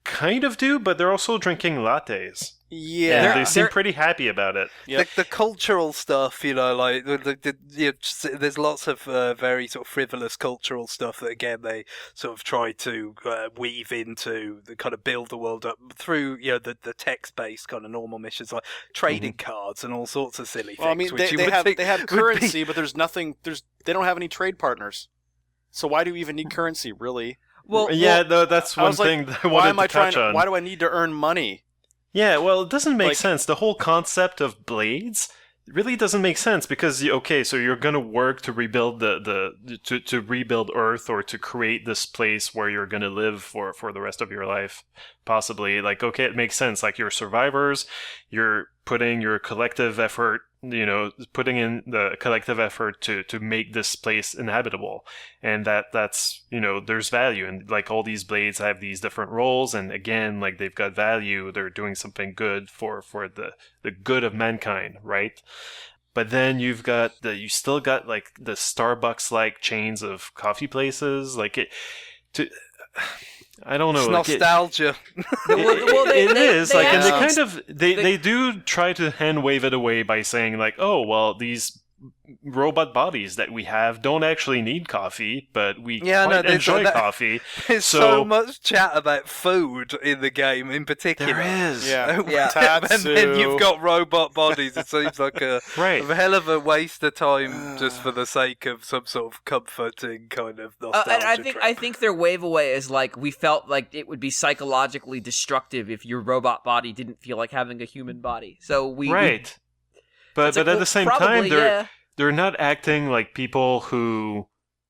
kind of do, but they're also drinking lattes. Yeah, and they seem pretty happy about it. Yep. The cultural stuff, like there's lots of very sort of frivolous cultural stuff that again they sort of try to weave into the kind of build the world up through the text-based kind of normal missions like trading cards and all sorts of silly things. I mean, they have currency, but there's nothing. They don't have any trade partners. So why do you even need currency, really? Well, that's one thing that I wanted to touch on. Why do I need to earn money? Yeah, well, it doesn't make sense. The whole concept of blades really doesn't make sense because so you're gonna work to rebuild to rebuild Earth or to create this place where you're gonna live for the rest of your life, possibly. Like, okay, it makes sense. Like, you're survivors, you're putting your collective effort, putting in the collective effort to make this place inhabitable, and that's there's value, and like all these blades have these different roles, and again, like they've got value, they're doing something good for the good of mankind, right? But then you still got like the Starbucks like chains of coffee places, I don't know. It's nostalgia. It is, and they do try to hand wave it away by saying like, oh well, these robot bodies that we have don't actually need coffee, but we enjoy coffee. There's so much chat about food in the game, in particular. There is, and then you've got robot bodies. It seems like a hell of a waste of time just for the sake of some sort of comforting kind of nostalgia. And I think their wave away is like, we felt like it would be psychologically destructive if your robot body didn't feel like having a human body. So but at the same time, they're not acting like people who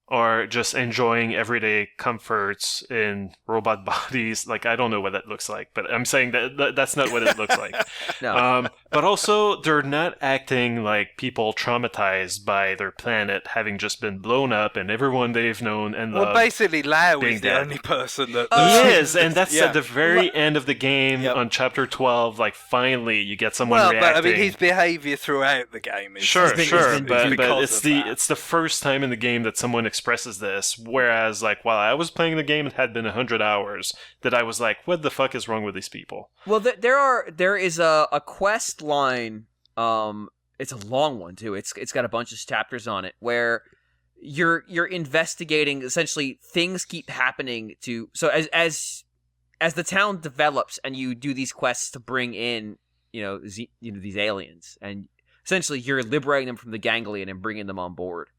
are just enjoying everyday comforts in robot bodies. Like, I don't know what that looks like, but I'm saying that's not what it looks like. No. But also, they're not acting like people traumatized by their planet having just been blown up and everyone they've known and loved. Well, basically, Lau is the dead. only person that... He is, and that's at the very end of the game on Chapter 12. Like, finally, you get someone reacting. But I mean, his behaviour throughout the game is... Sure, but it's the first time in the game that someone expresses this, whereas like while I was playing the game, it had been 100 hours that I was like, what the fuck is wrong with these people? Well, there is a quest line, it's a long one too, it's got a bunch of chapters on it where you're investigating, essentially things keep happening so as the town develops and you do these quests to bring in these aliens, and essentially you're liberating them from the ganglion and bringing them on board.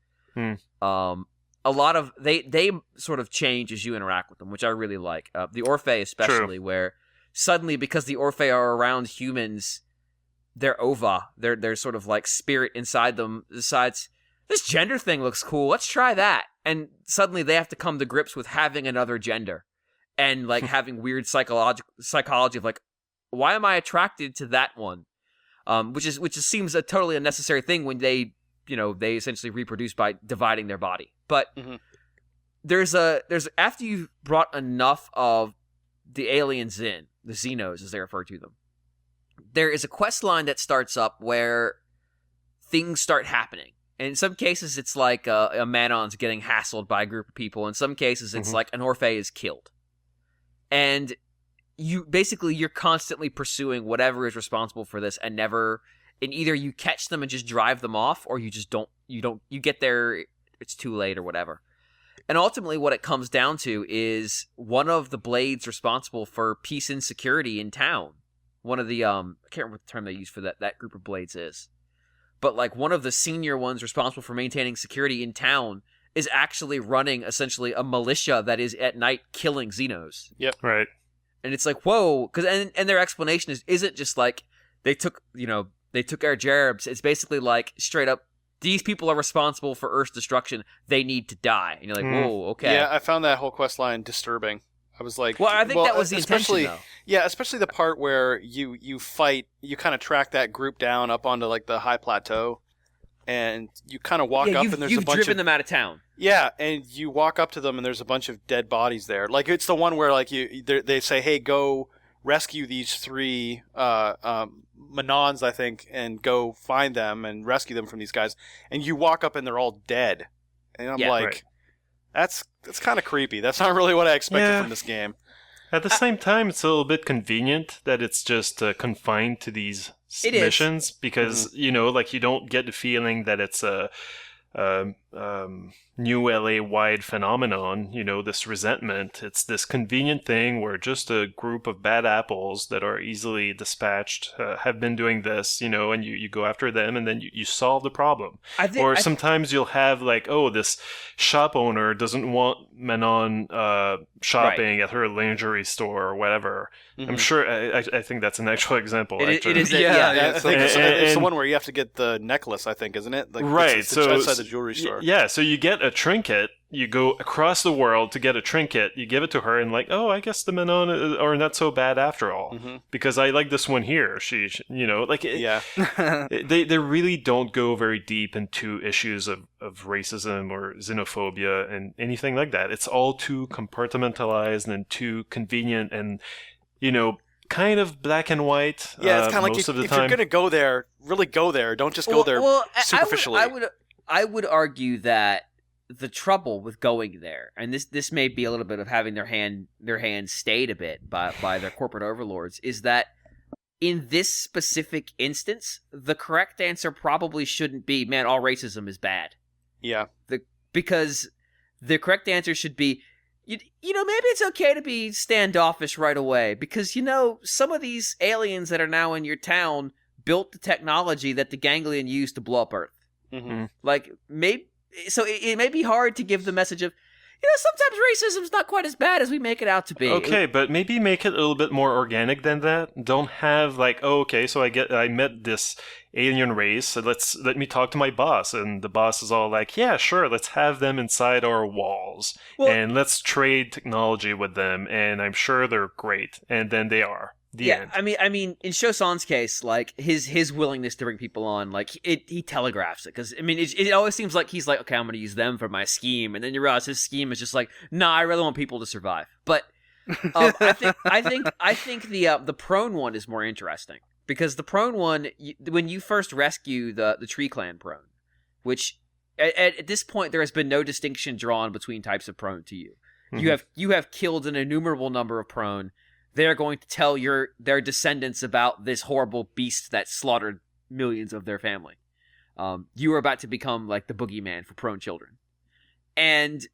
A lot of they sort of change as you interact with them, which I really like. The Orphe especially, where suddenly, because the Orphe are around humans, their ova, their sort of like spirit inside them decides, this gender thing looks cool, let's try that. And suddenly they have to come to grips with having another gender and like having weird psychology of like, why am I attracted to that one? Which seems a totally unnecessary thing when they essentially reproduce by dividing their body. But there's after you've brought enough of the aliens in, the Xenos as they refer to them, there is a quest line that starts up where things start happening. And in some cases, it's like a Manon's getting hassled by a group of people. In some cases, it's like an Orphe is killed. And you're constantly pursuing whatever is responsible for this, and either you catch them and just drive them off, or you get there, it's too late or whatever. And ultimately what it comes down to is one of the blades responsible for peace and security in town. One of the, I can't remember what the term they use for that group of blades is. But like one of the senior ones responsible for maintaining security in town is actually running essentially a militia that is at night killing Xenos. Yep. Right. And it's like, whoa, and their explanation isn't just like they took our gerbs. It's basically like straight up, these people are responsible for Earth's destruction. They need to die. And you're like, whoa, okay. Yeah, I found that whole quest line disturbing. I was like, well, I think that was the intention, though. Yeah, especially the part where you fight, you kind of track that group down up onto like the high plateau, and you kind of walk up, and there's a bunch of... You've driven them out of town. Yeah, and you walk up to them, and there's a bunch of dead bodies there. Like, it's the one where like they say, hey, go rescue these 3 Manons, I think, and go find them and rescue them from these guys. And you walk up and they're all dead. And I'm That's kind of creepy. That's not really what I expected from this game. At the same time, it's a little bit convenient that it's just confined to these missions because, you know, like you don't get the feeling that it's a new LA-wide phenomenon, you know, this resentment. It's this convenient thing where just a group of bad apples that are easily dispatched have been doing this, you know, and you go after them and then you solve the problem. Sometimes you'll have like, oh, this shop owner doesn't want Manon shopping at her lingerie store or whatever. I'm sure, I think that's an actual example. It is. I think it's the one where you have to get the necklace, I think, isn't it? Like, right. It's outside the jewelry store. Yeah, so you get a trinket, you go across the world to get a trinket, you give it to her, and like, oh, I guess the Manon are not so bad after all, because I like this one here. She you know, like, they really don't go very deep into issues of racism or xenophobia and anything like that. It's all too compartmentalized and too convenient and, you know, kind of black and white. Yeah, it's kind of like most of the if time. you're going to go there, really go there. Don't just go there superficially. I would argue that the trouble with going there, and this may be a little bit of having their hands stayed a bit by their corporate overlords, is that in this specific instance, the correct answer probably shouldn't be, man, all racism is bad. Yeah. Because the correct answer should be, you know, maybe it's okay to be standoffish right away because, you know, some of these aliens that are now in your town built the technology that the Ganglion used to blow up Earth. Like, so it may be hard to give the message of, you know, sometimes racism's not quite as bad as we make it out to be. Okay, but maybe make it a little bit more organic than that. Don't have like, oh, okay, so I met this alien race, so let me talk to my boss, and the boss is all like, yeah, sure, let's have them inside our walls, and let's trade technology with them, and I'm sure they're great, and then they are. The end. I mean, in Shosan's case, like his willingness to bring people on, like he telegraphs it because I mean, it always seems like he's like, okay, I'm going to use them for my scheme, and then you realize his scheme is just like, nah, I really want people to survive. But I think the prone one is more interesting because the prone one, when you first rescue the Tree Clan prone, which at this point there has been no distinction drawn between types of prone to you. You have killed an innumerable number of prone. They're going to tell their descendants about this horrible beast that slaughtered millions of their family. You are about to become like the boogeyman for prone children. And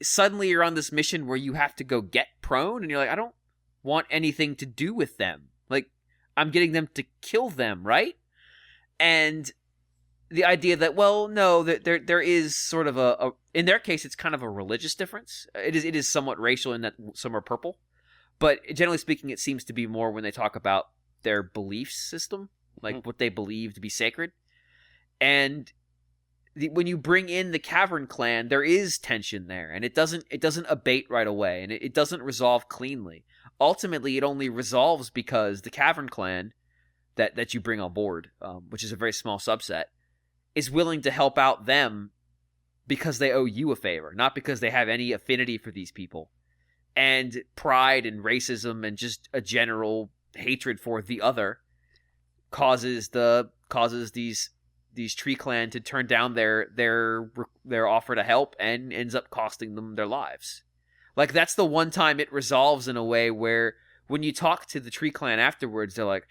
suddenly you're on this mission where you have to go get prone, and you're like, I don't want anything to do with them. Like, I'm getting them to kill them, right? And the idea that, well, no, that there is sort of a in their case, it's kind of a religious difference. It is somewhat racial in that some are purple. But generally speaking, it seems to be more when they talk about their belief system, like what they believe to be sacred. And when you bring in the Cavern Clan, there is tension there, and it doesn't abate right away, and it doesn't resolve cleanly. Ultimately, it only resolves because the Cavern Clan that you bring on board, which is a very small subset, is willing to help out them because they owe you a favor, not because they have any affinity for these people. And pride and racism and just a general hatred for the other causes these Tree Clan to turn down their offer to help and ends up costing them their lives. Like, that's the one time it resolves in a way where when you talk to the Tree Clan afterwards, they're like,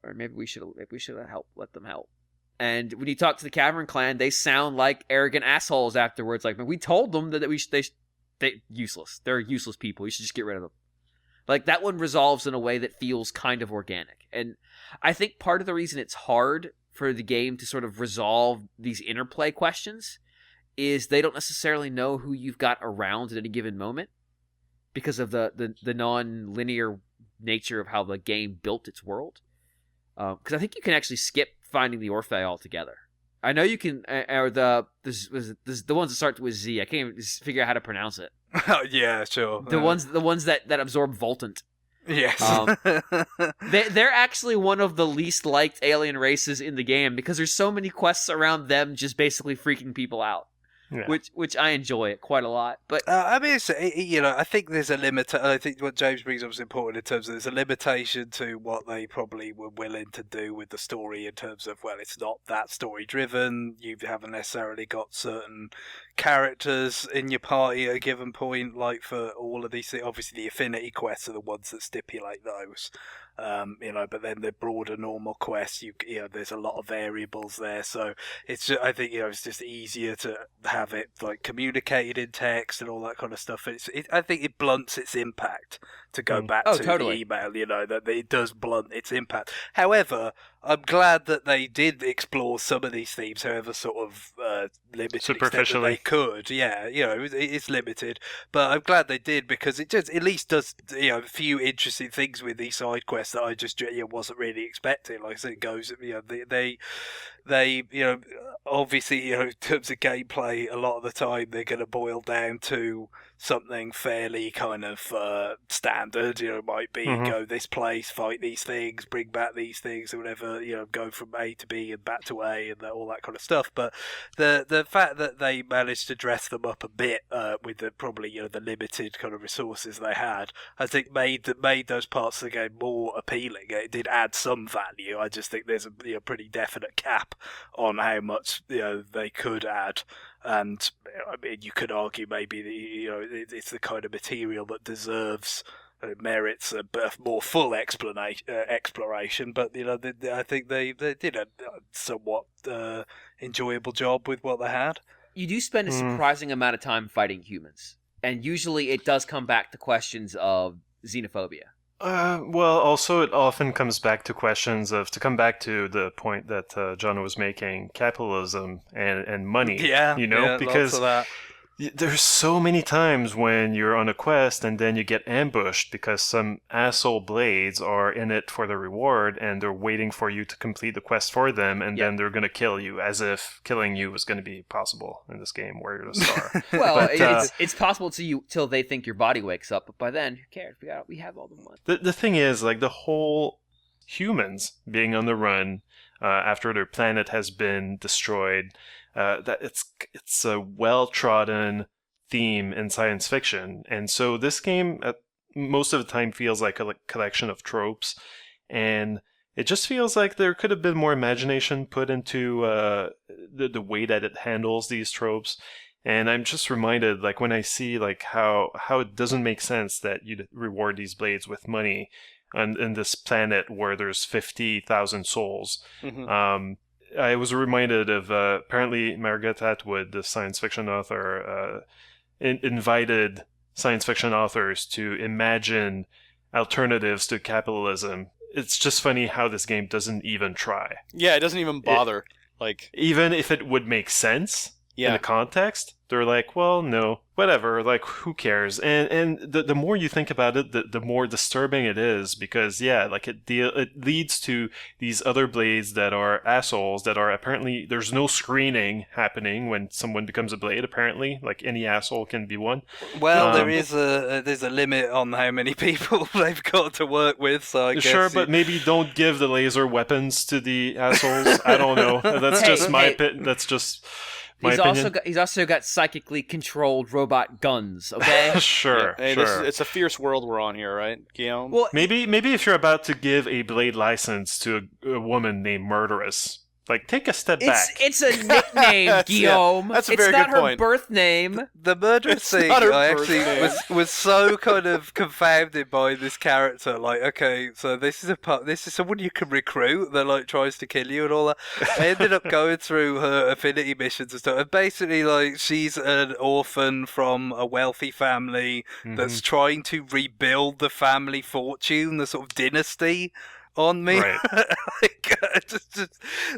or maybe we should let them help. And when you talk to the Cavern Clan, they sound like arrogant assholes afterwards. Like, man, we told them that they're useless. They're useless people. You should just get rid of them. Like, that one resolves in a way that feels kind of organic. And I think part of the reason it's hard for the game to sort of resolve these interplay questions is they don't necessarily know who you've got around at any given moment because of the non-linear nature of how the game built its world. Because I think you can actually skip finding the Orphe altogether. I know you can, or the ones that start with Z. I can't even figure out how to pronounce it. Oh yeah, sure. The ones that absorb Voltant. Yes. They're actually one of the least liked alien races in the game because there's so many quests around them just basically freaking people out. Yeah. which I enjoy it quite a lot. But I mean, I think there's a limit. I think what James brings up is important in terms of there's a limitation to what they probably were willing to do with the story in terms of, well, it's not that story driven. You haven't necessarily got certain characters in your party at a given point, like for all of these things. Obviously, the affinity quests are the ones that stipulate those. But then the broader normal quests, there's a lot of variables there. So I think it's just easier to have it like communicated in text and all that kind of stuff. I think it blunts its impact to go back to the email. That it does blunt its impact. However, I'm glad that they did explore some of these themes, however sort of limited extent that they could. Yeah, it's limited, but I'm glad they did because it just at least does a few interesting things with these side quests that I just wasn't really expecting. Like I said, it goes they obviously in terms of gameplay, a lot of the time they're going to boil down to something fairly kind of standard. It might be go this place, fight these things, bring back these things, or whatever. Go from A to B and back to A and all that kind of stuff. But the fact that they managed to dress them up a bit with the limited kind of resources they had, I think made those parts of the game more appealing. It did add some value. I just think there's a pretty definite cap on how much they could add. And I mean, you could argue maybe it's the kind of material that deserves merits a more full exploration. But I think they did a somewhat enjoyable job with what they had. You do spend a surprising amount of time fighting humans, and usually it does come back to questions of xenophobia. Well, also it often comes back to questions to come back to the point that John was making, capitalism and money. Yeah, because lots of that. There's so many times when you're on a quest and then you get ambushed because some asshole blades are in it for the reward and they're waiting for you to complete the quest for them, and then they're going to kill you, as if killing you was going to be possible in this game where you're the star. Well, it's possible to you till they think your body wakes up, but by then, who cares? We have all the money. The thing is, like, the whole humans being on the run after their planet has been destroyed, that it's a well-trodden theme in science fiction, and so this game most of the time feels like a collection of tropes, and it just feels like there could have been more imagination put into the way that it handles these tropes. And I'm just reminded, like, when I see like how it doesn't make sense that you'd reward these blades with money in this planet where there's 50,000 souls. I was reminded of apparently Margaret Atwood, the science fiction author, invited science fiction authors to imagine alternatives to capitalism. It's just funny how this game doesn't even try. Yeah, it doesn't even bother. Even if it would make sense in the context, they're like, well, no, whatever, like, who cares? And the more you think about it, the more disturbing it is, because it leads to these other blades that are assholes, that are apparently, there's no screening happening when someone becomes a blade, apparently, like any asshole can be one. Well, there's a limit on how many people they've got to work with, so I guess... Sure, but maybe don't give the laser weapons to the assholes. I don't know. That's just my opinion. That's just... He's also got psychically controlled robot guns, okay? Sure, hey, sure. It's a fierce world we're on here, right, Guillaume? Well, maybe if you're about to give a blade license to a woman named Murderess, like, take a step back. It's a nickname, Guillaume. That's a very good point. It's not her birth name. The Murderess thing, I actually was so kind of confounded by this character. Like, okay, so this is someone you can recruit that like tries to kill you and all that. I ended up going through her affinity missions and stuff. And basically, like, she's an orphan from a wealthy family that's trying to rebuild the family fortune, the sort of dynasty on me. Right.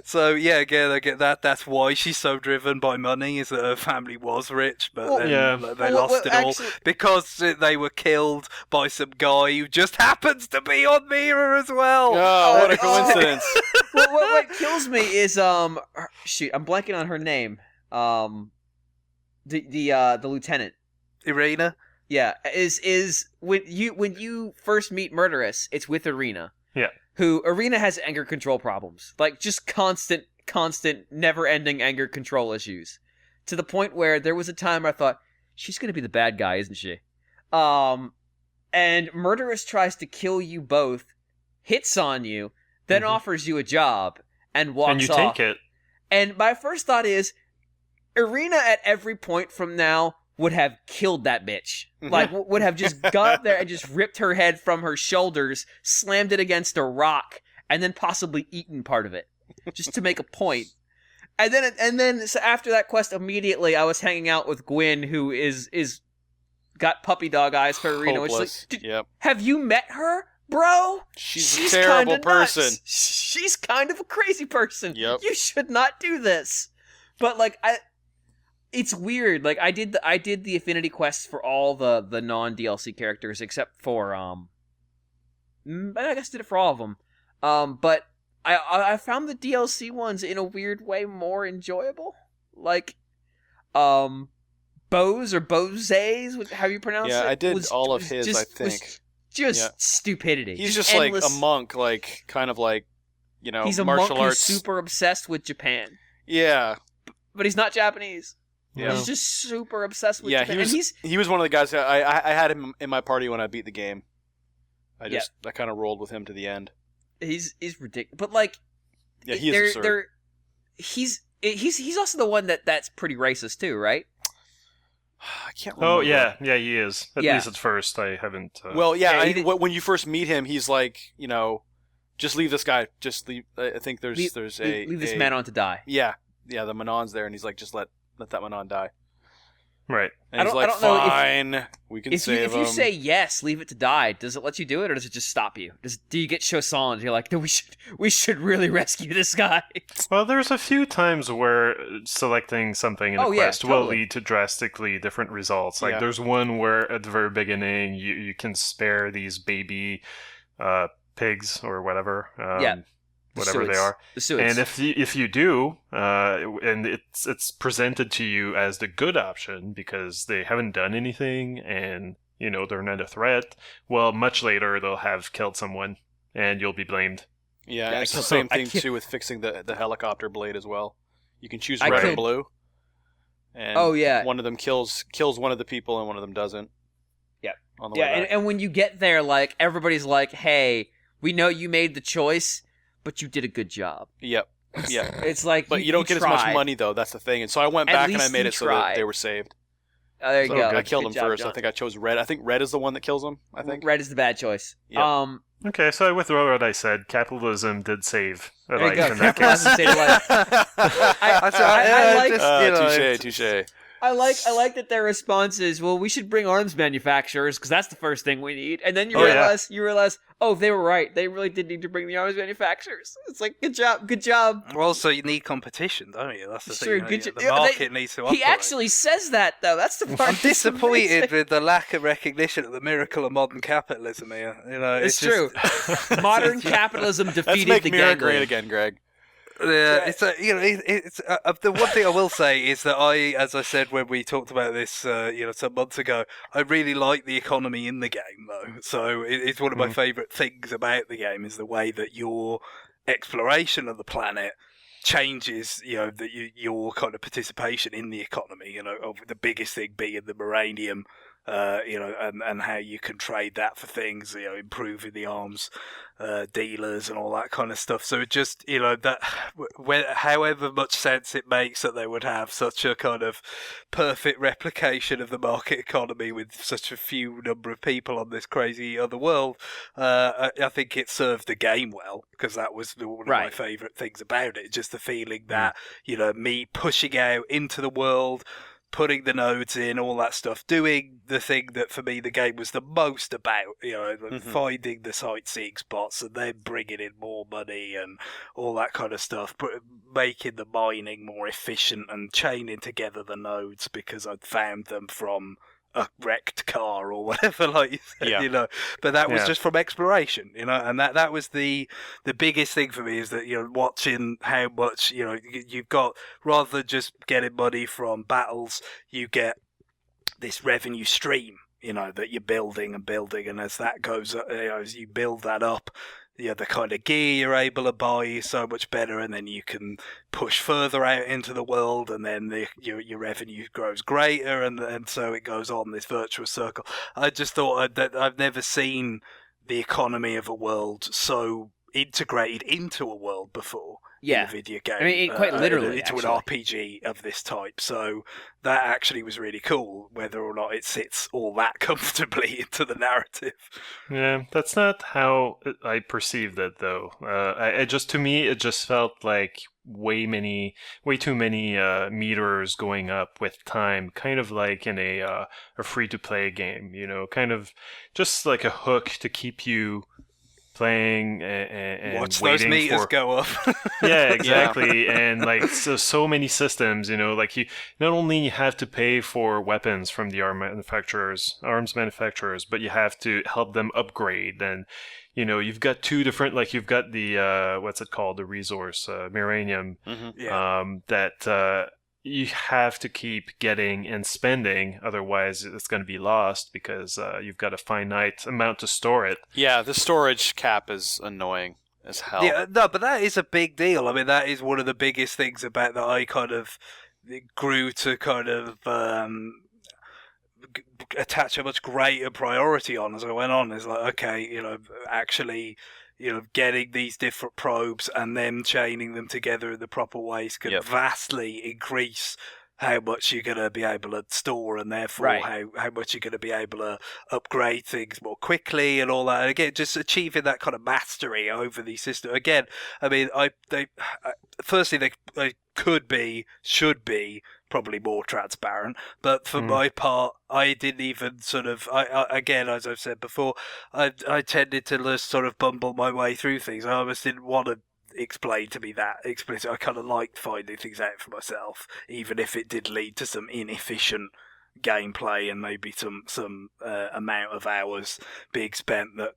So yeah, again, I get that. That's why she's so driven by money, is that her family was rich, but they lost it all because they were killed by some guy who just happens to be on Mira as well. Oh, what a coincidence! What kills me is shoot, I'm blanking on her name. The lieutenant, Irina. Yeah, is when you first meet Murderess, it's with Irina. Yeah. Who Irina has anger control problems, like just constant, never-ending anger control issues. to the point where there was a time I thought, she's going to be the bad guy, isn't she? And Murderous tries to kill you both, hits on you, then offers you a job, and walks off. And you take it. And my first thought is, Irina at every point from now would have killed that bitch. Like, would have just got up there and just ripped her head from her shoulders, slammed it against a rock, and then possibly eaten part of it, just to make a point. And then so after that quest, immediately I was hanging out with Gwyn, who is got puppy dog eyes for Irina. Hopeless. Which, Yep. Have you met her, bro? She's a terrible person. Nuts. She's kind of a crazy person. Yep. You should not do this. But like it's weird. Like I did the affinity quests for all the non DLC characters except for I guess I did it for all of them. But I found the DLC ones in a weird way more enjoyable. Like Bose or Boses, how you pronounce it? Yeah, I did all of his, I think. Just stupidity. He's just endless, like a monk, like kind of like, he's a martial monk arts. who's super obsessed with Japan. Yeah. But he's not Japanese. Yeah. He's just super obsessed with Japan. He was one of the guys that I had him in my party when I beat the game. I kind of rolled with him to the end. He's ridiculous. But like, yeah, he is absurd. He's also the one that's pretty racist too, right? I can't remember. Oh, yeah, he is. At least at first, I haven't... Well, yeah, when you first meet him, he's like, just leave this guy. Just leave... I think leave this man on to die. Yeah, the Manon's there, and he's like, just let that Manon die. Right. And he's like, fine, we can save him. If you say yes, leave it to die, does it let you do it, or does it just stop you? Do you get Chosand? You're like, no, we should really rescue this guy. Well, there's a few times where selecting something in a quest will lead to drastically different results. Like, there's one where at the very beginning, you can spare these baby pigs or whatever. Whatever they are, and if you do, and it's presented to you as the good option because they haven't done anything and they're not a threat. Well, much later they'll have killed someone, and you'll be blamed. Yeah, it's the same thing too with fixing the helicopter blade as well. You can choose red or blue, and one of them kills one of the people and one of them doesn't. Yeah, on the way back. And when you get there, like everybody's like, "Hey, we know you made the choice, but you did a good job." Yep. Yeah. It's like, but you don't get as much money though. That's the thing. And so I went back and I made it so that they were saved. Oh, there you go. I killed him first. John. I think I chose red. I think red is the one that kills him. I think red is the bad choice. Yep. Okay, so I withdraw what I said. Capitalism did save a life in that case. Capitalism saved a life. Touche. I like that their response is, well, we should bring arms manufacturers because that's the first thing we need. And then you realize, oh, they were right. They really did need to bring the arms manufacturers. It's like, good job. Well, also you need competition, don't you? That's the thing. The market needs to operate. He actually says that, though. That's the part. I'm disappointed with the lack of recognition of the miracle of modern capitalism here. It's true. Modern capitalism defeated Let's make the Mira gang. great again, Greg. Yeah, the one thing I will say is that as I said when we talked about this, some months ago, I really like the economy in the game though. So it's one of my favourite things about the game is the way that your exploration of the planet changes, your kind of participation in the economy. Of the biggest thing being the uranium. And how you can trade that for things, improving the arms dealers and all that kind of stuff. So it just, that however much sense it makes that they would have such a kind of perfect replication of the market economy with such a few number of people on this crazy other world, I think it served the game well, because that was one of my favourite things about it. Just the feeling that, me pushing out into the world, putting the nodes in, all that stuff, doing the thing that for me the game was the most about, finding the sightseeing spots and then bringing in more money and all that kind of stuff, but making the mining more efficient and chaining together the nodes because I'd found them from a wrecked car or whatever, like you said, but that was just from exploration, and that was the biggest thing for me is that, watching how much, you've got, rather than just getting money from battles, you get this revenue stream, that you're building, and as that goes, as you build that up, the kind of gear you're able to buy is so much better, and then you can push further out into the world, and then your revenue grows greater, and so it goes on this virtuous circle. I just thought that I've never seen the economy of a world so integrated into a world before. Yeah. In a video game. I mean, quite literally, into an RPG of this type. So that actually was really cool, whether or not it sits all that comfortably into the narrative. Yeah, that's not how I perceived it, though. To me, it just felt like way too many meters going up with time, kind of like in a free-to-play game, kind of just like a hook to keep you playing and watch waiting those meters for... go up. Yeah, exactly. And like so many systems, like you not only have to pay for weapons from the arms manufacturers, but you have to help them upgrade. And you've got two different, like you've got the what's it called, the resource, Miranium, that you have to keep getting and spending, otherwise it's going to be lost because you've got a finite amount to store it. Yeah, the storage cap is annoying as hell. Yeah, no, but that is a big deal. I mean, that is one of the biggest things about that I kind of grew to kind of attach a much greater priority on as I went on. It's like, okay, actually... getting these different probes and then chaining them together in the proper ways can vastly increase how much you're going to be able to store, and therefore how much you're going to be able to upgrade things more quickly and all that. And again, just achieving that kind of mastery over the system. Again, I mean, firstly, they should be probably more transparent, but for my part, I didn't even sort of, again, as I've said before, I tended to just sort of bumble my way through things. I almost didn't want to explain to me that explicit. I kind of liked finding things out for myself, even if it did lead to some inefficient gameplay and maybe some amount of hours being spent that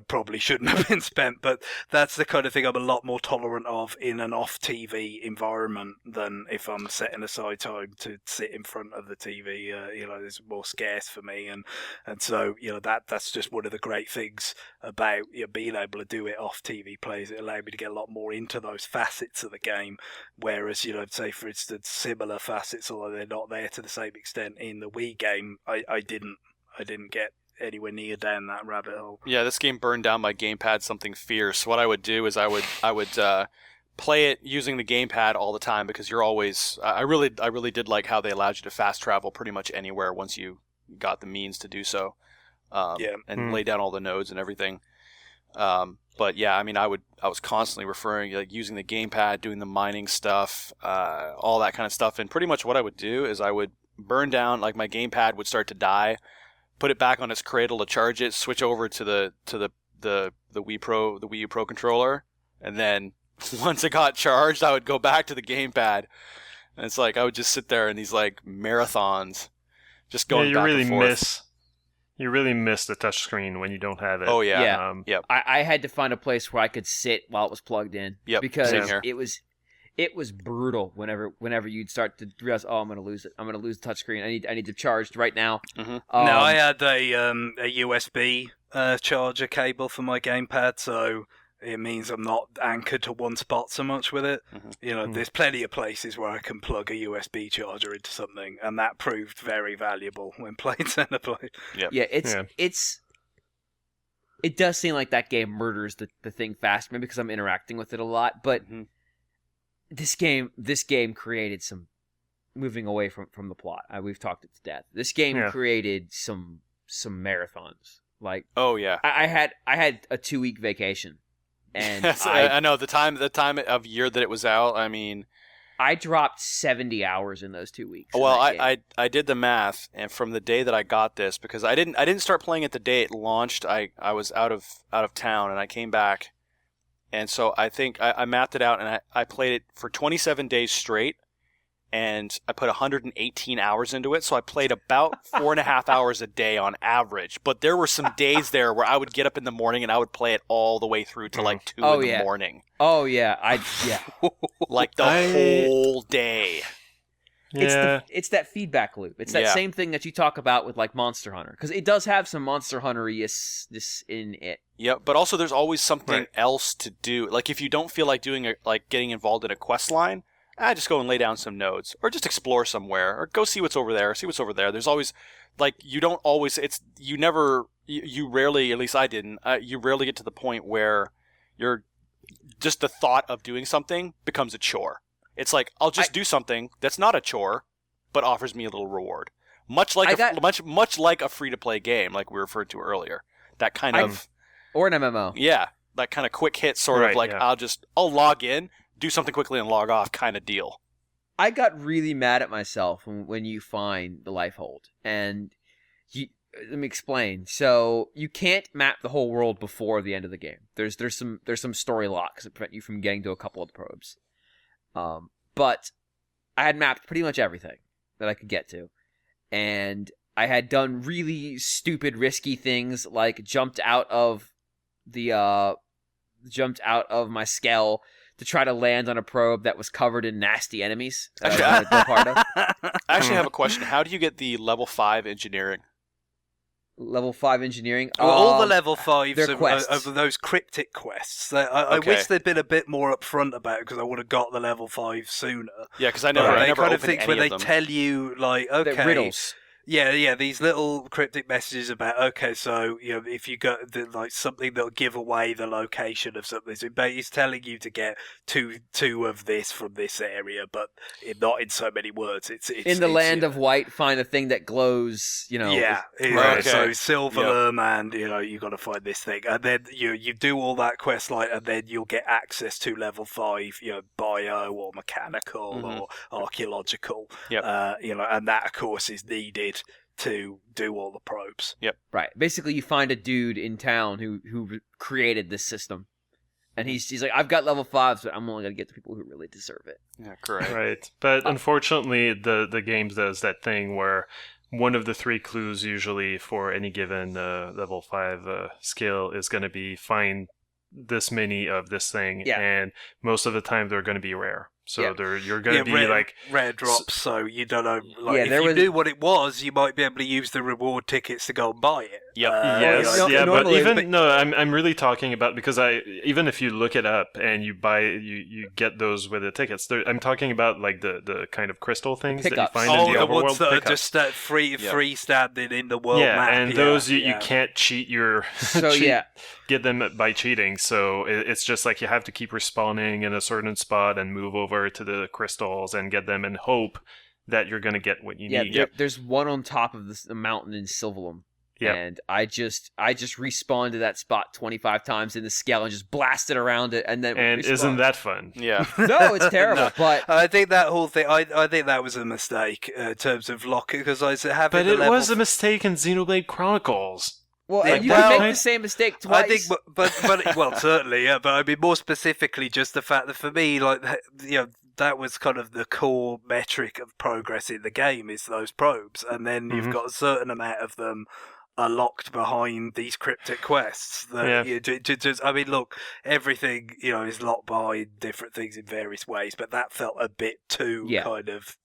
probably shouldn't have been spent. But that's the kind of thing I'm a lot more tolerant of in an off TV environment than if I'm setting aside time to sit in front of the TV. It's more scarce for me, and so that's just one of the great things about being able to do it off TV plays. It allowed me to get a lot more into those facets of the game, whereas say for instance similar facets, although they're not there to the same extent in the Wii game, I didn't get anywhere near down that rabbit hole. Yeah, this game burned down my gamepad something fierce. What I would do is I would play it using the gamepad all the time, because you're always I really did like how they allowed you to fast travel pretty much anywhere once you got the means to do so. And lay down all the nodes and everything. But yeah, I mean, I was constantly referring, like, using the gamepad, doing the mining stuff, all that kind of stuff. And pretty much what I would do is I would burn down, like, my gamepad would start to die, put it back on its cradle to charge it, switch over to the Wii U Pro controller, and then once it got charged, I would go back to the gamepad. And it's like I would just sit there in these like marathons, just going back and forth. You really miss the touchscreen when you don't have it. Oh yeah. Yep. I had to find a place where I could sit while it was plugged in. Yep. Because it was brutal whenever you'd start to realize, oh, I'm going to lose it. I'm going to lose the touchscreen. I need to charge right now. Mm-hmm. No, I had a USB charger cable for my gamepad, so it means I'm not anchored to one spot so much with it. Mm-hmm. There's plenty of places where I can plug a USB charger into something, and that proved very valuable when playing Xenoblade. Yep. Yeah, it does seem like that game murders the thing fast, maybe because I'm interacting with it a lot, but this game created some moving away from the plot. We've talked it to death. This game created some marathons. Like, oh yeah, I had a 2-week vacation. And I know the time of year that it was out. I mean, I dropped 70 hours in those 2 weeks. Well, I did the math, and from the day that I got this, because I didn't start playing it the day it launched. I was out of town, and I came back, and so I think I mapped it out, and I played it for 27 days straight, and I put 118 hours into it. So I played about 4.5 hours a day on average. But there were some days there where I would get up in the morning and I would play it all the way through to like 2 in the morning. Oh yeah, like the whole day. Yeah. It's that feedback loop. It's that same thing that you talk about with like Monster Hunter, because it does have some Monster Hunter-ness in it. Yeah, but also there's always something else to do. Like if you don't feel like getting involved in a quest line, just go and lay down some nodes, or just explore somewhere, or go see what's over there. There's always, like, you rarely, at least I didn't, you rarely get to the point where just the thought of doing something becomes a chore. It's like, I'll just do something that's not a chore, but offers me a little reward. Much like a free-to-play game, like we referred to earlier. That kind of... Or an MMO. Yeah, that kind of quick hit sort of like, I'll log in, do something quickly and log off kind of deal. I got really mad at myself when you find the life hold. And let me explain. So you can't map the whole world before the end of the game. There's some story locks that prevent you from getting to a couple of the probes. But I had mapped pretty much everything that I could get to. And I had done really stupid, risky things, like jumped out of my skell to try to land on a probe that was covered in nasty enemies. I actually have a question. How do you get the level 5 engineering? Level 5 engineering? Well, all the level 5s of those cryptic quests. I wish they'd been a bit more upfront about it, because I would have got the level 5 sooner. Yeah, because I never opened any of them. Kind of things where they tell you, like, okay... They're riddles. Yeah, these little cryptic messages about, okay, so, you know, if you got like something that'll give away the location of something, so it's telling you to get two of this from this area, but not in so many words. It's in the land of white, find a thing that glows, you know. Yeah, so Silverlum, and, you know, you got to find this thing, and then you do all that quest line, and then you'll get access to level 5, you know, bio or mechanical or archaeological, you know, and that of course is needed to do all the probes. Yep. Right. Basically, you find a dude in town who created this system, and he's like, I've got level 5, so I'm only gonna get the people who really deserve it. Yeah, correct. Right. But unfortunately, the game does that thing where one of the 3 clues usually for any given level 5 skill is going to be find this many of this thing, and most of the time they're going to be rare. So you're going to be like rare drops. So you don't know. Like, if you knew what it was, you might be able to use the reward tickets to go and buy it. Yep. I'm really talking about, because even if you look it up and you buy you get those with the tickets. I'm talking about like the kind of crystal things that you find in the overworld. Ones that are just freestanding in the world map. And those you can't cheat your get them by cheating. So it's just like you have to keep respawning in a certain spot and move over to the crystals and get them and hope that you're going to get what you need. There's one on top of the mountain in Silverlum. And I just respawned to that spot 25 times in the scale and just blasted around it, and then isn't that fun? Yeah. No, it's terrible. But I think that whole thing, I think that was a mistake in terms of locking, because I having. But it was a mistake in Xenoblade Chronicles. Well, you can make the same mistake twice. I think, but well, certainly, yeah. But I mean, more specifically, just the fact that for me, like, you know, that was kind of the core metric of progress in the game, is those probes, and then you've got a certain amount of them are locked behind these cryptic quests. That I mean, look, everything, you know, is locked behind different things in various ways, but that felt a bit too kind of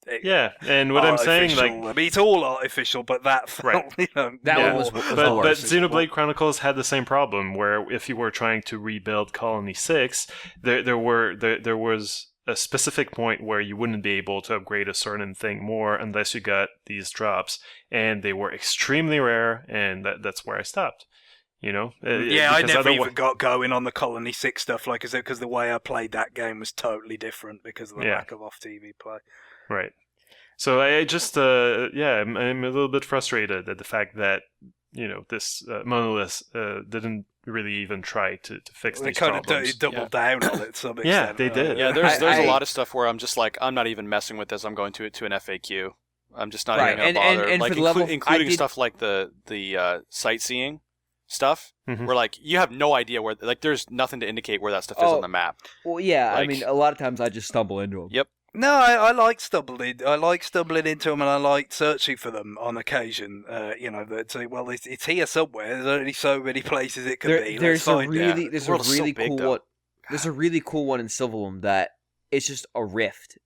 And what I'm saying, like, I mean, it's all artificial, but that felt, you know, that one was but Xenoblade Chronicles had the same problem, where if you were trying to rebuild Colony 6, there was a specific point where you wouldn't be able to upgrade a certain thing more unless you got these drops, and they were extremely rare, and that's where I stopped. You know? I never even got going on the Colony 6 stuff, like, because the way I played that game was totally different because of the lack of off-TV play. Right. So I just, I'm a little bit frustrated at the fact that, you know, this Monolith didn't really even try to fix these problems. They kind of doubled down on it to some extent. Yeah, they did. Yeah, there's a lot of stuff where I'm just like, I'm not even messing with this. I'm going to an FAQ. I'm just not even going to bother. And like, for the level, including stuff like the sightseeing stuff, where, like, you have no idea where, like, there's nothing to indicate where that stuff is on the map. Well, yeah, like, I mean, a lot of times I just stumble into them. Yep. No, I like stumbling. I like stumbling into them, and I like searching for them on occasion. You know, well, it's here somewhere. There's only so many places it could be. There's a really cool one in Silverlum that it's just a rift,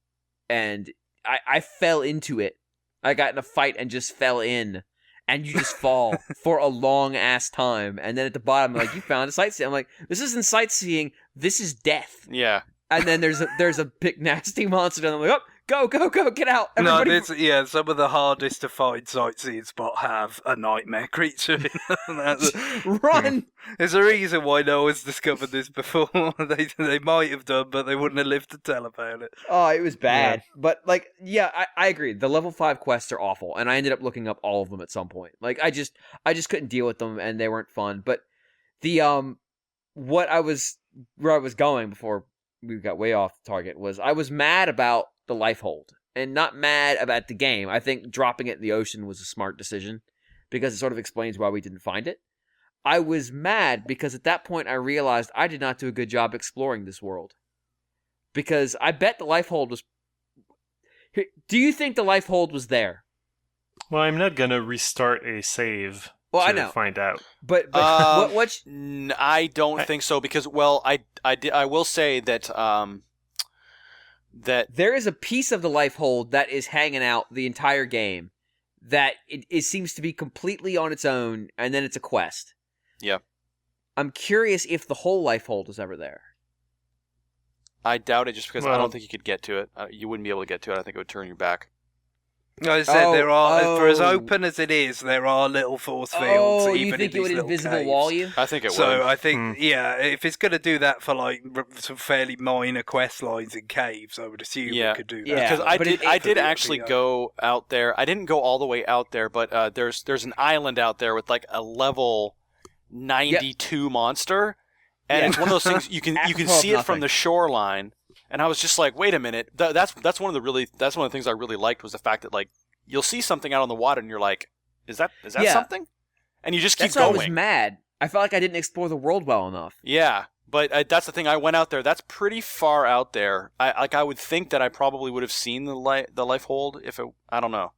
and I fell into it. I got in a fight and just fell in. And you just fall for a long ass time. And then at the bottom, like, you found a sightseeing. I'm like, this isn't sightseeing, this is death. Yeah. And then there's a big nasty monster, and I'm like, oh, go, get out. Everybody... No, some of the hardest to find sightseeing spots have a nightmare creature in them. Run! There's a reason why no one's discovered this before. They might have done, but they wouldn't have lived to tell about it. Oh, it was bad. Yeah. But, like, yeah, I agree. The level 5 quests are awful, and I ended up looking up all of them at some point. Like, I just couldn't deal with them, and they weren't fun. But the, where I was going before we got way off target was I was mad about the life hold and not mad about the game. I think dropping it in the ocean was a smart decision because it sort of explains why we didn't find it. I was mad because at that point I realized I did not do a good job exploring this world. Because I bet the life hold was... Do you think the life hold was there? Well, I'm not gonna restart a save to find out. But I don't think so because, well, I will say that that there is a piece of the life hold that is hanging out the entire game that it seems to be completely on its own, and then it's a quest. Yeah. I'm curious if the whole life hold is ever there. I doubt it just because I don't think you could get to it. You wouldn't be able to get to it. I think it would turn your back. I said there are, for as open as it is, there are little force fields. Oh, you think it would invisible wall you? I think it would. So I think, if it's going to do that for like some fairly minor quest lines in caves, I would assume it could do that. Yeah, because I did actually go out there. I didn't go all the way out there, but there's an island out there with like a level 92 monster, and it's one of those things you can see it from the shoreline. And I was just like, wait a minute. That's one of the things I really liked was the fact that like you'll see something out on the water and you're like, is that something? And you just keep going. I was mad. I felt like I didn't explore the world well enough. Yeah, but that's the thing. I went out there. That's pretty far out there. I would think that I probably would have seen the life hold if it. I don't know.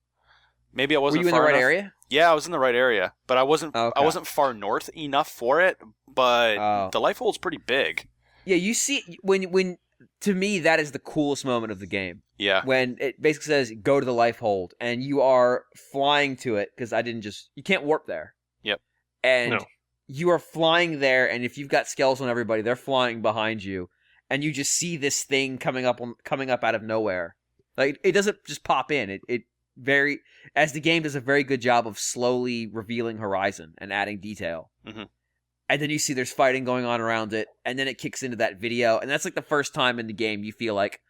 Maybe I wasn't. Were you far in the right enough. area? Yeah, I was in the right area, but I wasn't. Okay. I wasn't far north enough for it. But the life hold's pretty big. Yeah, you see when. To me, that is the coolest moment of the game. Yeah. When it basically says, go to the life hold, and you are flying to it, because you can't warp there. Yep. And you are flying there, and if you've got scales on everybody, they're flying behind you, and you just see this thing coming up out of nowhere. Like, it doesn't just pop in. As the game does a very good job of slowly revealing horizon and adding detail. Mm-hmm. And then you see there's fighting going on around it, and then it kicks into that video, and that's like the first time in the game you feel like,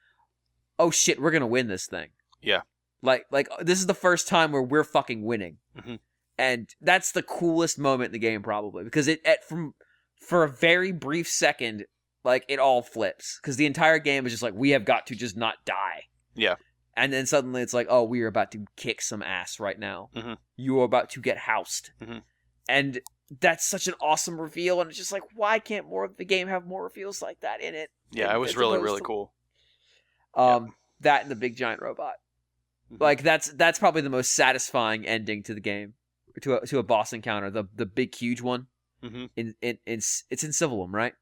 oh shit, we're gonna win this thing. Yeah. Like this is the first time where we're fucking winning. Mm-hmm. And that's the coolest moment in the game probably, because for a very brief second, like it all flips. Because the entire game is just like, we have got to just not die. Yeah. And then suddenly it's like, oh, we are about to kick some ass right now. Mm-hmm. You are about to get housed. Mm-hmm. And that's such an awesome reveal, and it's just like, why can't more of the game have more reveals like that in it? Yeah, it was really, really cool. That and the big giant robot. Mm-hmm. Like that's probably the most satisfying ending to the game, to a boss encounter. The big huge one. Mm-hmm. It's in Civilum, right?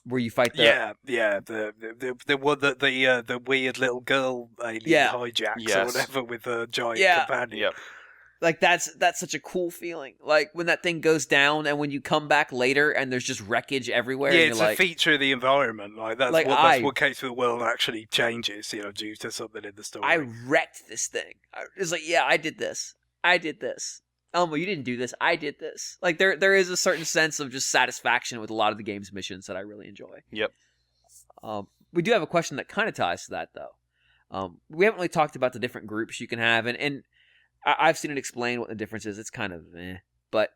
Where you fight the the one that the weird little girl alien hijacks or whatever with a giant companion. Yep. Like, that's such a cool feeling. Like, when that thing goes down and when you come back later and there's just wreckage everywhere. Yeah, and it's you're a feature of the environment. Like, that's what case of the world actually changes, due to something in the story. I wrecked this thing. It's like, yeah, I did this. Elmo, you didn't do this. I did this. Like, there is a certain sense of just satisfaction with a lot of the game's missions that I really enjoy. Yep. We do have a question that kind of ties to that, though. We haven't really talked about the different groups you can have, and I've seen it explain what the difference is. It's kind of But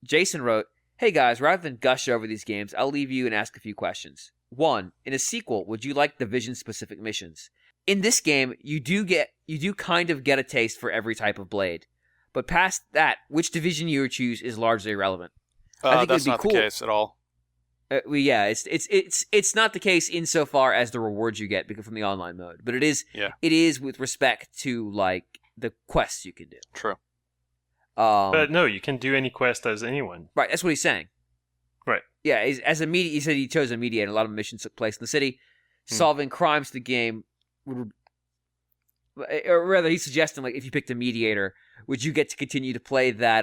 Jason wrote, hey guys, rather than gush over these games, I'll leave you and ask a few questions. 1. In a sequel, would you like division-specific missions? In this game, you do kind of get a taste for every type of blade. But past that, which division you choose is largely irrelevant. I think that's not the case at all. It's not the case insofar as the rewards you get from the online mode. But it is with respect to, like, the quests you can do. True. But no, you can do any quest as anyone. Right, that's what he's saying. Right. Yeah, he said he chose a mediator. A lot of missions took place in the city. Solving crimes to the game would or rather, he's suggesting like if you picked a mediator, would you get to continue to play that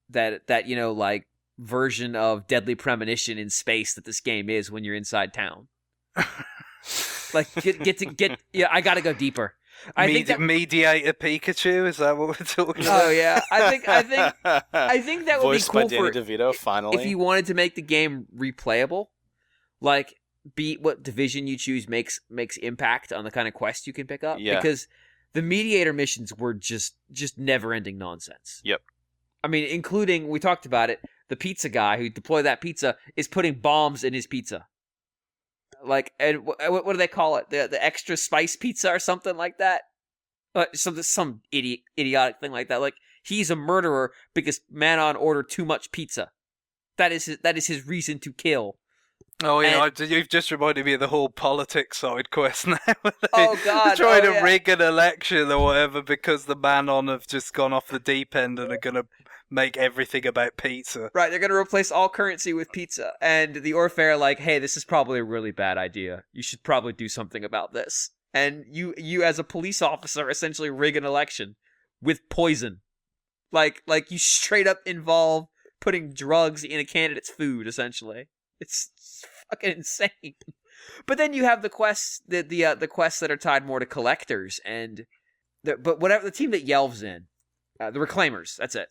that like version of Deadly Premonition in space that this game is when you're inside town? Like get I gotta go deeper. I think that mediator Pikachu, is that what we're talking about? Oh yeah, I think that would Voiced be cool by Danny for DeVito, finally. if you wanted to make the game replayable. Like, be what division you choose makes impact on the kind of quest you can pick up. Yeah. Because the mediator missions were just never-ending nonsense. Yep. I mean, including, we talked about it, the pizza guy who deployed that pizza is putting bombs in his pizza. Like, and what do they call it? The extra spice pizza or something like that? Some idiotic thing like that. Like, he's a murderer because Manon ordered too much pizza. That is his reason to kill. Oh yeah, you've just reminded me of the whole politics side quest now. Oh god, trying to rig an election or whatever because the Manon have just gone off the deep end and are gonna make everything about pizza. Right, they're gonna replace all currency with pizza, and the Orphan are like, "Hey, this is probably a really bad idea. You should probably do something about this." And you as a police officer essentially rig an election with poison, like you straight up involve putting drugs in a candidate's food. Essentially, it's fucking insane. But then you have the quests, the quests that are tied more to collectors, and but whatever the team that Yelv's in, the Reclaimers. That's it.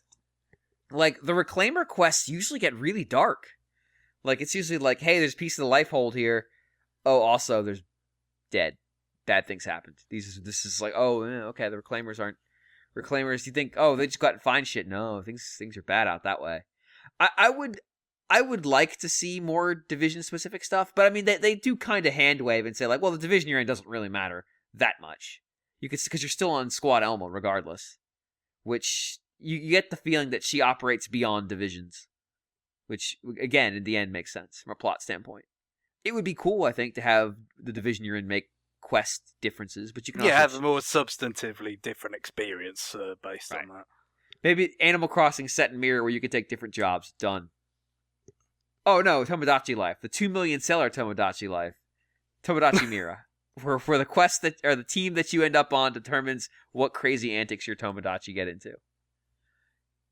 Like the Reclaimer quests usually get really dark. Like it's usually like, hey, there's a piece of the life hold here. Oh, also there's bad things happened. This is like, oh, yeah, okay, the Reclaimers aren't Reclaimers. You think, oh, they just got to find shit. No, things are bad out that way. I would like to see more division-specific stuff, but I mean, they do kind of hand-wave and say, like, well, the division you're in doesn't really matter that much. Because you're still on Squad Elmo regardless. Which, you get the feeling that she operates beyond divisions. Which, again, in the end makes sense from a plot standpoint. It would be cool, I think, to have the division you're in make quest differences, but you can also have a more substantively different experience based on that. Maybe Animal Crossing set in Mirror where you could take different jobs. Done. Oh no, Tomodachi Life. The 2 million seller Tomodachi Life. Tomodachi Mira. Where the quest that, or the team that you end up on determines what crazy antics your Tomodachi get into.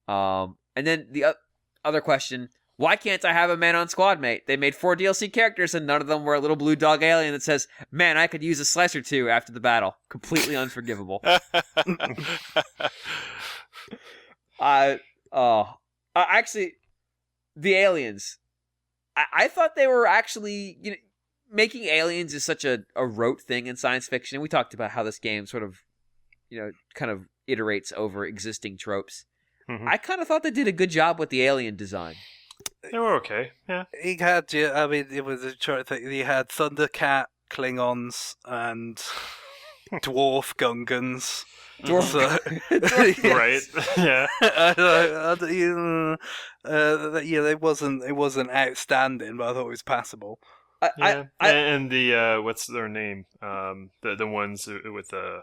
And then the other question, why can't I have a man on squad mate? They made 4 DLC characters and none of them were a little blue dog alien that says, man, I could use a slice or two after the battle. Completely unforgivable. Actually, the aliens. I thought they were actually, making aliens is such a rote thing in science fiction. And we talked about how this game sort of, kind of iterates over existing tropes. Mm-hmm. I kind of thought they did a good job with the alien design. They were okay, yeah. He had, it was a trying to think. He had Thundercat, Klingons, and dwarf Gungans. Right? Yeah. It wasn't outstanding, but I thought it was passable. And the what's their name? The ones with the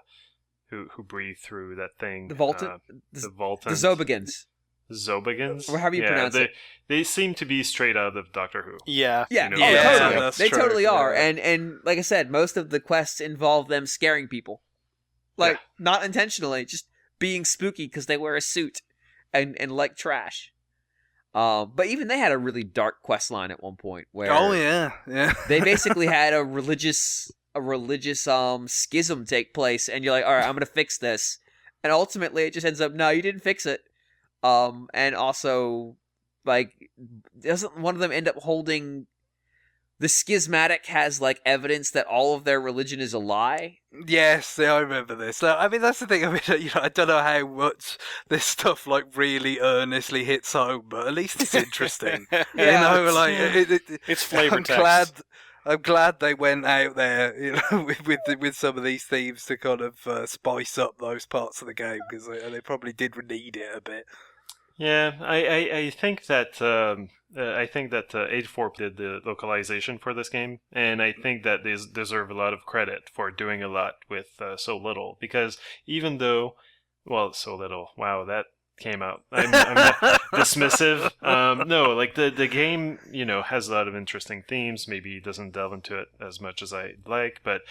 who breathe through that thing. The Voltan. The Voltan. The Zobagans. Zobagans? Or how do you pronounce it? They seem to be straight out of Doctor Who. Yeah. Yeah. Totally. They totally are. And like I said, most of the quests involve them scaring people. Like, not intentionally, just being spooky because they wear a suit and like trash. But even they had a really dark quest line at one point where they basically had a religious schism take place, and you're like, all right, I'm gonna fix this, and ultimately it just ends up, no, you didn't fix it. And also, like, doesn't one of them end up holding? The schismatic has, like, evidence that all of their religion is a lie? Yes, I remember this. I mean, that's the thing. I mean, I don't know how much this stuff, like, really earnestly hits home, but at least it's interesting. It's flavor text. I'm glad they went out there, with some of these themes to kind of spice up those parts of the game, because they probably did need it a bit. Yeah, I think that 84 did the localization for this game, and I think that they deserve a lot of credit for doing a lot with so little. Because even though, so little, wow, that came out. I'm not dismissive. No, like the game, has a lot of interesting themes. Maybe it doesn't delve into it as much as I'd like, but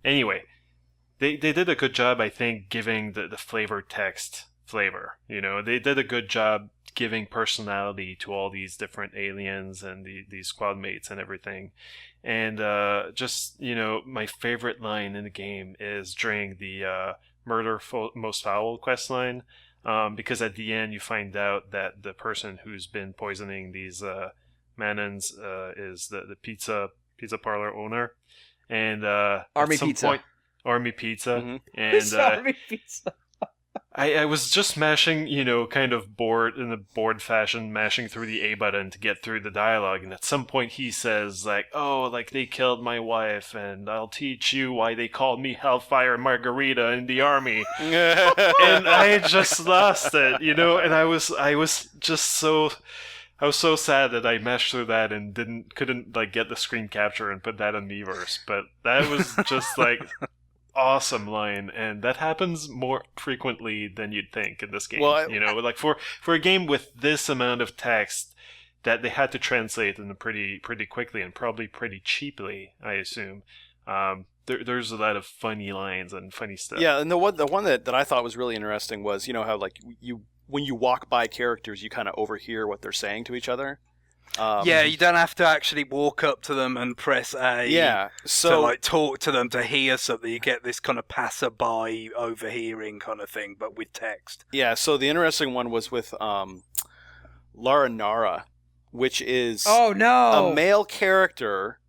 anyway. they did a good job, I think, giving the flavor text flavor. They did a good job giving personality to all these different aliens and these squad mates and everything. And just, my favorite line in the game is during the Most Foul quest line, because at the end you find out that the person who's been poisoning these Manons is the pizza parlor owner. And Army at some Pizza. point, Army Pizza. Mm-hmm. And Army Pizza. I was just mashing, kind of bored in a bored fashion, mashing through the A button to get through the dialogue, and at some point he says, like, oh, like, they killed my wife, and I'll teach you why they called me Hellfire Margarita in the army. And I just lost it, and I was so sad that I mashed through that and couldn't like get the screen capture and put that on Miiverse, but that was just like awesome line, and that happens more frequently than you'd think in this game. Well, like for a game with this amount of text that they had to translate in pretty quickly and probably pretty cheaply, I assume. There's a lot of funny lines and funny stuff. Yeah, and the one that I thought was really interesting was, how like when you walk by characters, you kind of overhear what they're saying to each other. You don't have to actually walk up to them and press A. Yeah, so to like talk to them to hear something. You get this kind of passerby overhearing kind of thing, but with text. Yeah, so the interesting one was with Lara Nara, which is a male character.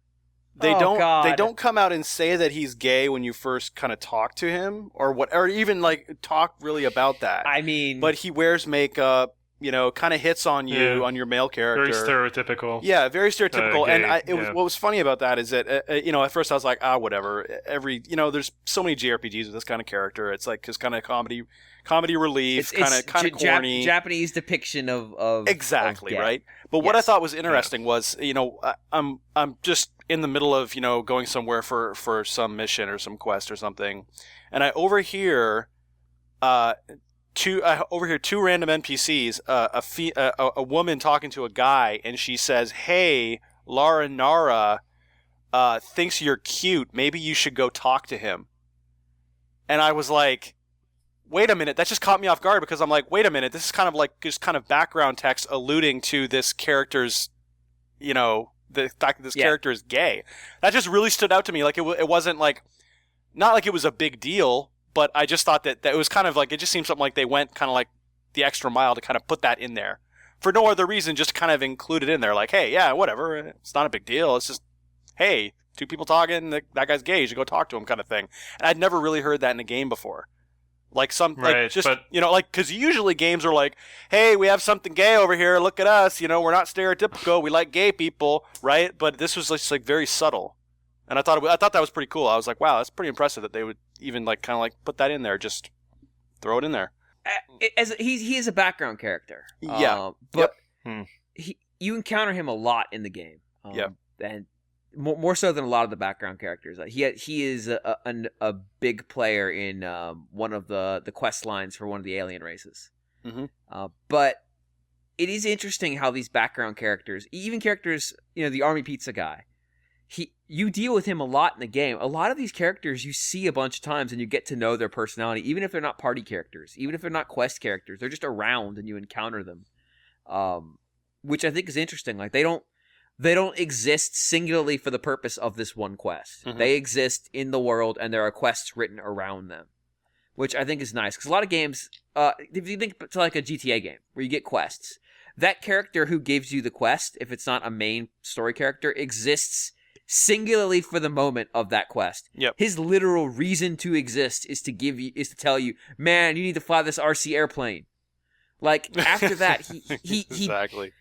They don't come out and say that he's gay when you first kind of talk to him or even like talk really about that. I mean, but he wears makeup. Kind of hits on you, on your male character. Very stereotypical. Yeah, very stereotypical. Gay, What was funny about that is that, at first I was like, whatever. There's so many JRPGs with this kind of character. It's like, it's kind of comedy relief, kind of corny. Japanese depiction of exactly, of right? But what I thought was interesting was, I'm just in the middle of, going somewhere for some mission or some quest or something, and I overhear two random NPCs, a woman talking to a guy, and she says, "Hey, Lara Nara thinks you're cute. Maybe you should go talk to him." And I was like, "Wait a minute!" That just caught me off guard because I'm like, "Wait a minute! This is kind of like just kind of background text alluding to this character's, the fact that this character is gay." That just really stood out to me. Like it wasn't like, not like it was a big deal. But I just thought that it was kind of like, it just seemed something like they went kind of like the extra mile to kind of put that in there. For no other reason, just kind of include it in there. Like, hey, yeah, whatever. It's not a big deal. It's just, hey, two people talking, that guy's gay, you should go talk to him kind of thing. And I'd never really heard that in a game before. Like because usually games are like, hey, we have something gay over here, look at us, we're not stereotypical, we like gay people, right? But this was just like very subtle. And I thought that was pretty cool. I was like, wow, that's pretty impressive that they would even like kind of like put that in there, just throw it in there. As he is a background character. Yeah, but you encounter him a lot in the game. And more so than a lot of the background characters. He is a big player in one of the quest lines for one of the alien races. Mm-hmm. But it is interesting how these background characters, even characters, the Army Pizza guy. You deal with him a lot in the game. A lot of these characters you see a bunch of times and you get to know their personality, even if they're not party characters, even if they're not quest characters. They're just around and you encounter them, which I think is interesting. Like they don't exist singularly for the purpose of this one quest. Mm-hmm. They exist in the world and there are quests written around them, which I think is nice. Because a lot of games, if you think to like a GTA game where you get quests, that character who gives you the quest, if it's not a main story character, exists singularly for the moment of that quest. Yep. His literal reason to exist is to tell you, man, you need to fly this RC airplane. Like after that, he exactly.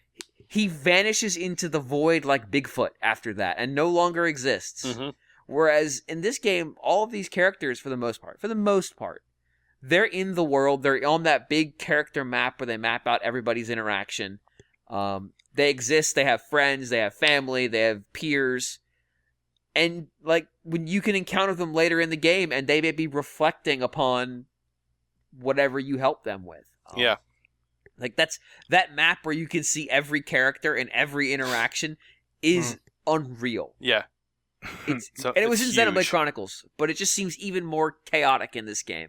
He vanishes into the void like Bigfoot after that and no longer exists. Mm-hmm. Whereas in this game, all of these characters, for the most part, they're in the world. They're on that big character map where they map out everybody's interaction. They exist. They have friends. They have family. They have peers. And like when you can encounter them later in the game and they may be reflecting upon whatever you help them with. Yeah. Like that map where you can see every character and every interaction is unreal. Yeah. and So it was in it's Xenoblade huge. Chronicles, but it just seems even more chaotic in this game.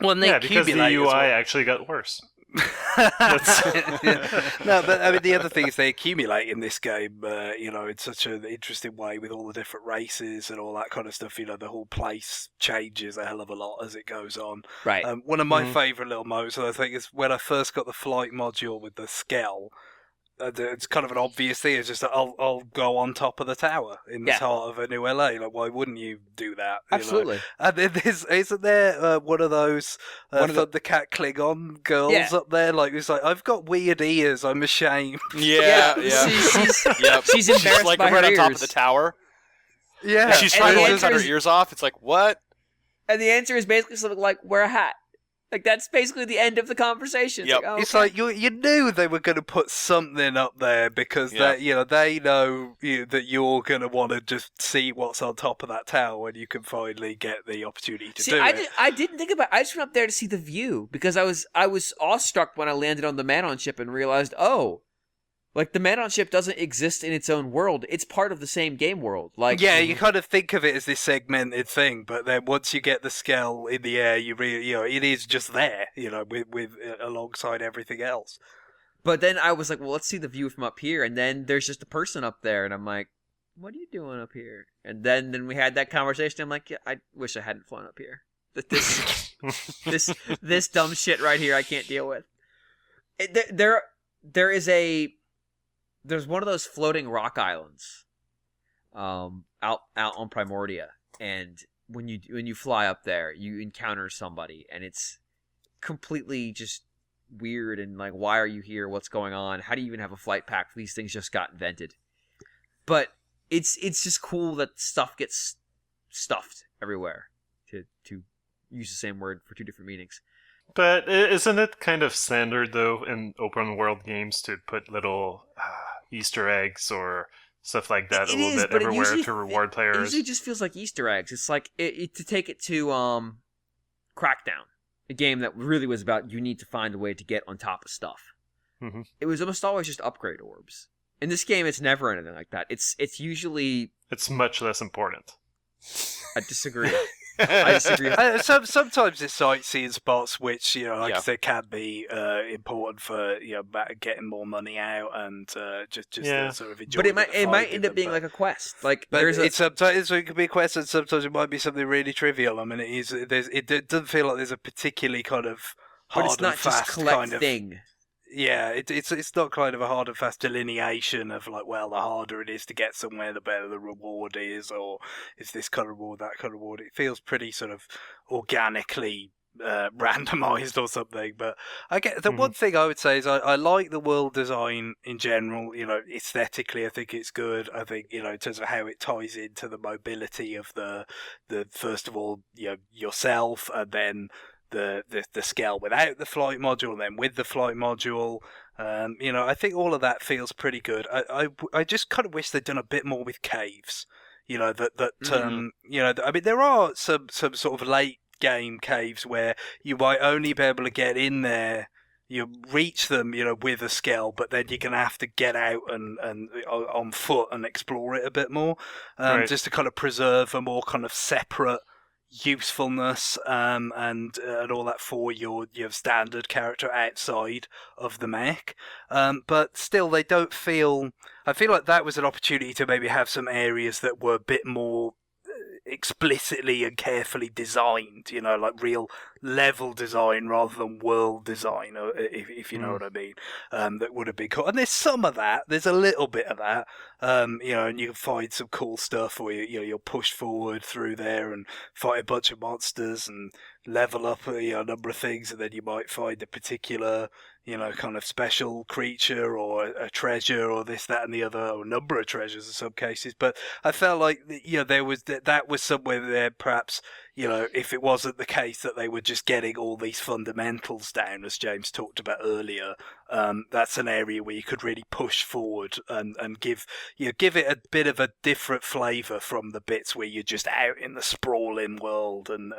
Well, and they Yeah, because the accumulate as UI well. actually got worse. Yeah. No, but I mean the other thing is they accumulate in this game, in such an interesting way with all the different races and all that kind of stuff. You know, the whole place changes a hell of a lot as it goes on. Right. One of my favourite little moments, I think, is when I first got the flight module with the Skell. It's kind of an obvious thing. It's just that I'll go on top of the tower in the heart of a new LA. Like, why wouldn't you do that? Absolutely. And then isn't there one of those Thundercat Klingon girls up there? Like, it's like, I've got weird ears. I'm ashamed. Yeah. She's embarrassed like by her right on ears. top of the tower. Yeah. And she's trying to cut her is- ears off. It's like, what? And the answer is basically something like, wear a hat. Like, that's basically the end of the conversation. Yep. Like, It's okay. like you knew they were going to put something up there because they know that you're going to want to just see what's on top of that tower when you can finally get the opportunity to do it. I didn't think about it. I just went up there to see the view because I was awestruck when I landed on the Manon ship and realized, like the Manon ship doesn't exist in its own world. It's part of the same game world. Like, yeah, you kind of think of it as this segmented thing, but then once you get the Skell in the air, you really, it is just there, with alongside everything else. But then I was like, well, let's see the view from up here, and then there's just a person up there, and I'm like, what are you doing up here? And then we had that conversation. I'm like, yeah, I wish I hadn't flown up here. This dumb shit right here, I can't deal with. There's one of those floating rock islands, out on Primordia, and when you fly up there, you encounter somebody, and it's completely just weird and like, why are you here? What's going on? How do you even have a flight pack? These things just got invented, but it's just cool that stuff gets stuffed everywhere. To use the same word for two different meanings. But isn't it kind of standard, though, in open world games to put little Easter eggs or stuff like that a little bit everywhere to reward players? It usually just feels like Easter eggs. It's like to take it to Crackdown, a game that really was about you need to find a way to get on top of stuff. Mm-hmm. It was almost always just upgrade orbs. In this game, it's never anything like that. It's usually... It's much less important. I disagree. I disagree. Sometimes it's sightseeing spots, which I said, can be important for getting more money out and just sort of enjoy. But it might end up being like a quest. Like, sometimes it could be a quest, and sometimes it might be something really trivial. I mean, it doesn't feel like there's a particularly kind of hard but it's not and fast just collect kind of thing. Yeah, it's not kind of a hard and fast delineation of like, well, the harder it is to get somewhere, the better the reward is, or is this kind of reward, that kind of reward. It feels pretty sort of organically randomized or something. But I get the one thing I would say is I like the world design in general. Aesthetically, I think it's good. I think in terms of how it ties into the mobility of the first of all, yourself, and then the Skell without the flight module, and then with the flight module. I think all of that feels pretty good. I just kind of wish they'd done a bit more with caves. I mean, there are some sort of late game caves where you might only be able to get in there. You reach them, with a Skell, but then you're gonna have to get out and on foot and explore it a bit more, just to kind of preserve a more kind of separate usefulness and all that for your standard character outside of the mech, but still they don't feel. I feel like that was an opportunity to maybe have some areas that were a bit more explicitly and carefully designed, like real level design rather than world design, if you know what I mean. That would have been cool. And there's some of that. There's a little bit of that. And you can find some cool stuff where you'll push forward through there and fight a bunch of monsters and level up a number of things, and then you might find a particular kind of special creature or a treasure or this, that, and the other, or a number of treasures in some cases. But I felt like there was that was somewhere there, perhaps. If it wasn't the case that they were just getting all these fundamentals down, as James talked about earlier, that's an area where you could really push forward and give it a bit of a different flavour from the bits where you're just out in the sprawling world and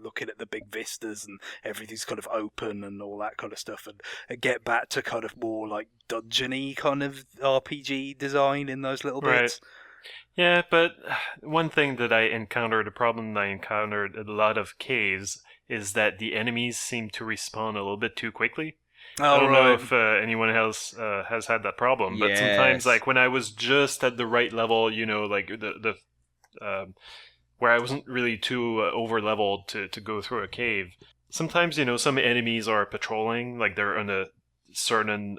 looking at the big vistas and everything's kind of open and all that kind of stuff, and get back to kind of more like dungeony kind of RPG design in those little bits. Yeah, but one thing that I encountered, a problem that I encountered at a lot of caves, is that the enemies seem to respawn a little bit too quickly. I don't know if anyone else has had that problem, but sometimes, like when I was just at the right level, like the where I wasn't really too over leveled to go through a cave. Sometimes, some enemies are patrolling, like they're on a certain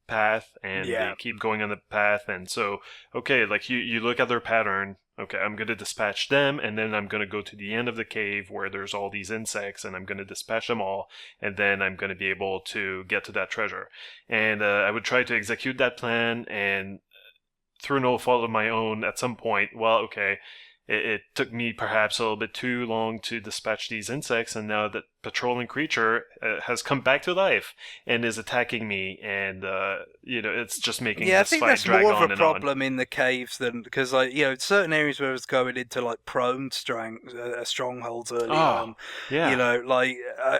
path, and they keep going on the path, and so, okay, like you look at their pattern, okay, I'm going to dispatch them, and then I'm going to go to the end of the cave where there's all these insects, and I'm going to dispatch them all, and then I'm going to be able to get to that treasure. And I would try to execute that plan, and through no fault of my own, at some point, it took me perhaps a little bit too long to dispatch these insects, and now that patrolling creature has come back to life and is attacking me, and it's just making this fight drag on and on. I think that's more of a problem in the caves than because, certain areas where I was going into like prone strongholds early on. Yeah.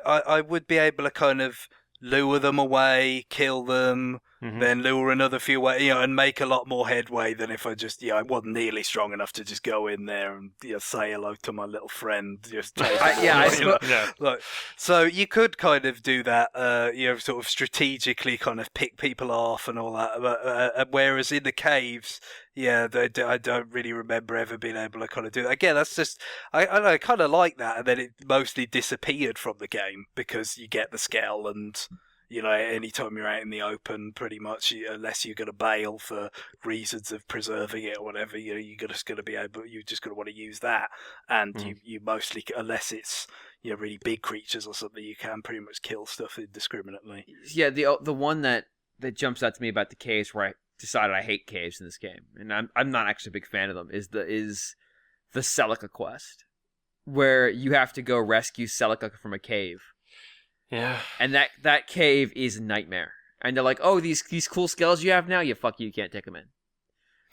I would be able to kind of lure them away, kill them. Mm-hmm. Then lure another few away, and make a lot more headway than if I just, I wasn't nearly strong enough to just go in there and say hello to my little friend. Just take so you could kind of do that, sort of strategically kind of pick people off and all that. But, whereas in the caves, I don't really remember ever being able to kind of do that. Again, that's just I kind of like that, and then it mostly disappeared from the game because you get the scale and. Anytime you're out in the open, pretty much, unless you're going to bail for reasons of preserving it or whatever, you're just going to want to use that. And you mostly, unless it's really big creatures or something, you can pretty much kill stuff indiscriminately. Yeah, the one that jumps out to me about the caves, where I decided I hate caves in this game, and I'm not actually a big fan of them, is the Celica quest, where you have to go rescue Celica from a cave. Yeah. And that cave is a nightmare. And they're like, oh, these cool skills you have now? You can't take them in.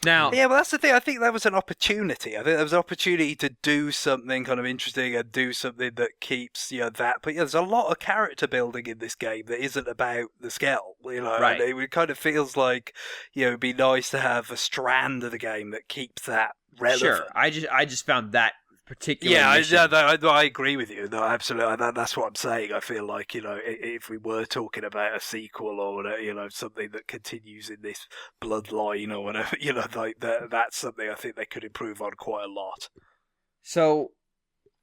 Now, yeah, well, that's the thing. I think that was an opportunity. I think there was an opportunity to do something kind of interesting and do something that keeps that. But there's a lot of character building in this game that isn't about the skill. Right. And it kind of feels like it'd be nice to have a strand of the game that keeps that relevant. Sure, I just found that particular. Yeah, I agree with you. No, absolutely. That's what I'm saying. I feel like if we were talking about a sequel or whatever, something that continues in this bloodline or whatever, like that's something I think they could improve on quite a lot. So,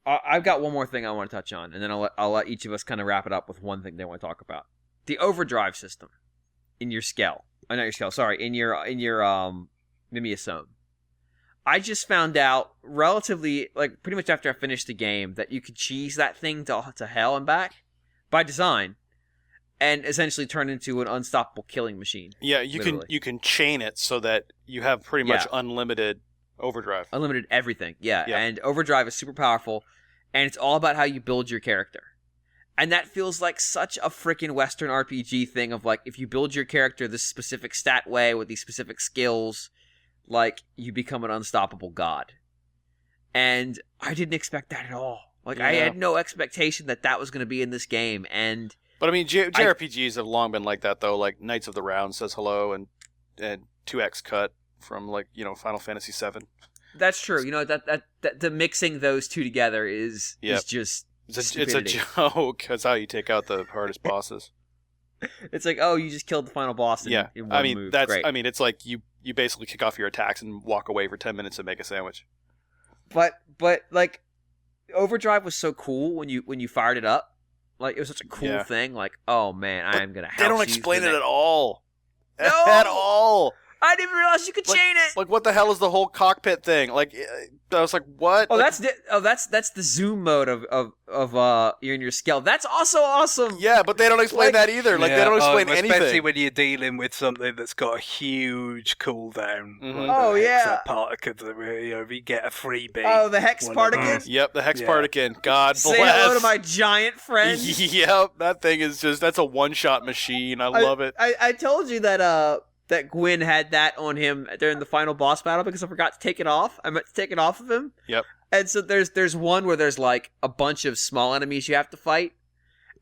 I've got one more thing I want to touch on, and then I'll let each of us kind of wrap it up with one thing they want to talk about: the overdrive system in your Skell. Not your Skell. Sorry, in your Mimiasome. I just found out relatively, pretty much after I finished the game, that you could cheese that thing to hell and back by design, and essentially turn into an unstoppable killing machine. Yeah, you can chain it so that you have pretty much unlimited overdrive. Unlimited everything, yeah. And overdrive is super powerful, and it's all about how you build your character. And that feels like such a freaking Western RPG thing of if you build your character this specific stat way with these specific skills, you become an unstoppable god. And I didn't expect that at all. I had no expectation that was going to be in this game. But I mean, JRPGs have long been like that, though. Like Knights of the Round says hello, and 2X Cut from Final Fantasy VII. That's true. That the mixing those two together is just it's a joke. That's how you take out the hardest bosses. It's you just killed the final boss in one move. Great. It's like you basically kick off your attacks and walk away for 10 minutes and make a sandwich. But Overdrive was so cool when you fired it up. It was such a cool thing. Oh man, I am gonna. They don't explain it at all. No! At all. I didn't even realize you could chain it. What the hell is the whole cockpit thing? I was like, what? Oh, that's the zoom mode of you're in your Skell. That's also awesome. Yeah, but they don't explain that either. They don't explain anything. Especially when you're dealing with something that's got a huge cooldown. Mm-hmm. Particle, if you get a freebie. Oh, the Hex Particle? Yep, the Hex Particle. God bless. Say hello to my giant friend. Yep, that thing is that's a one-shot machine. I love it. I told you that Gwyn had that on him during the final boss battle because I forgot to take it off. I meant to take it off of him. Yep. And so there's one where there's a bunch of small enemies you have to fight,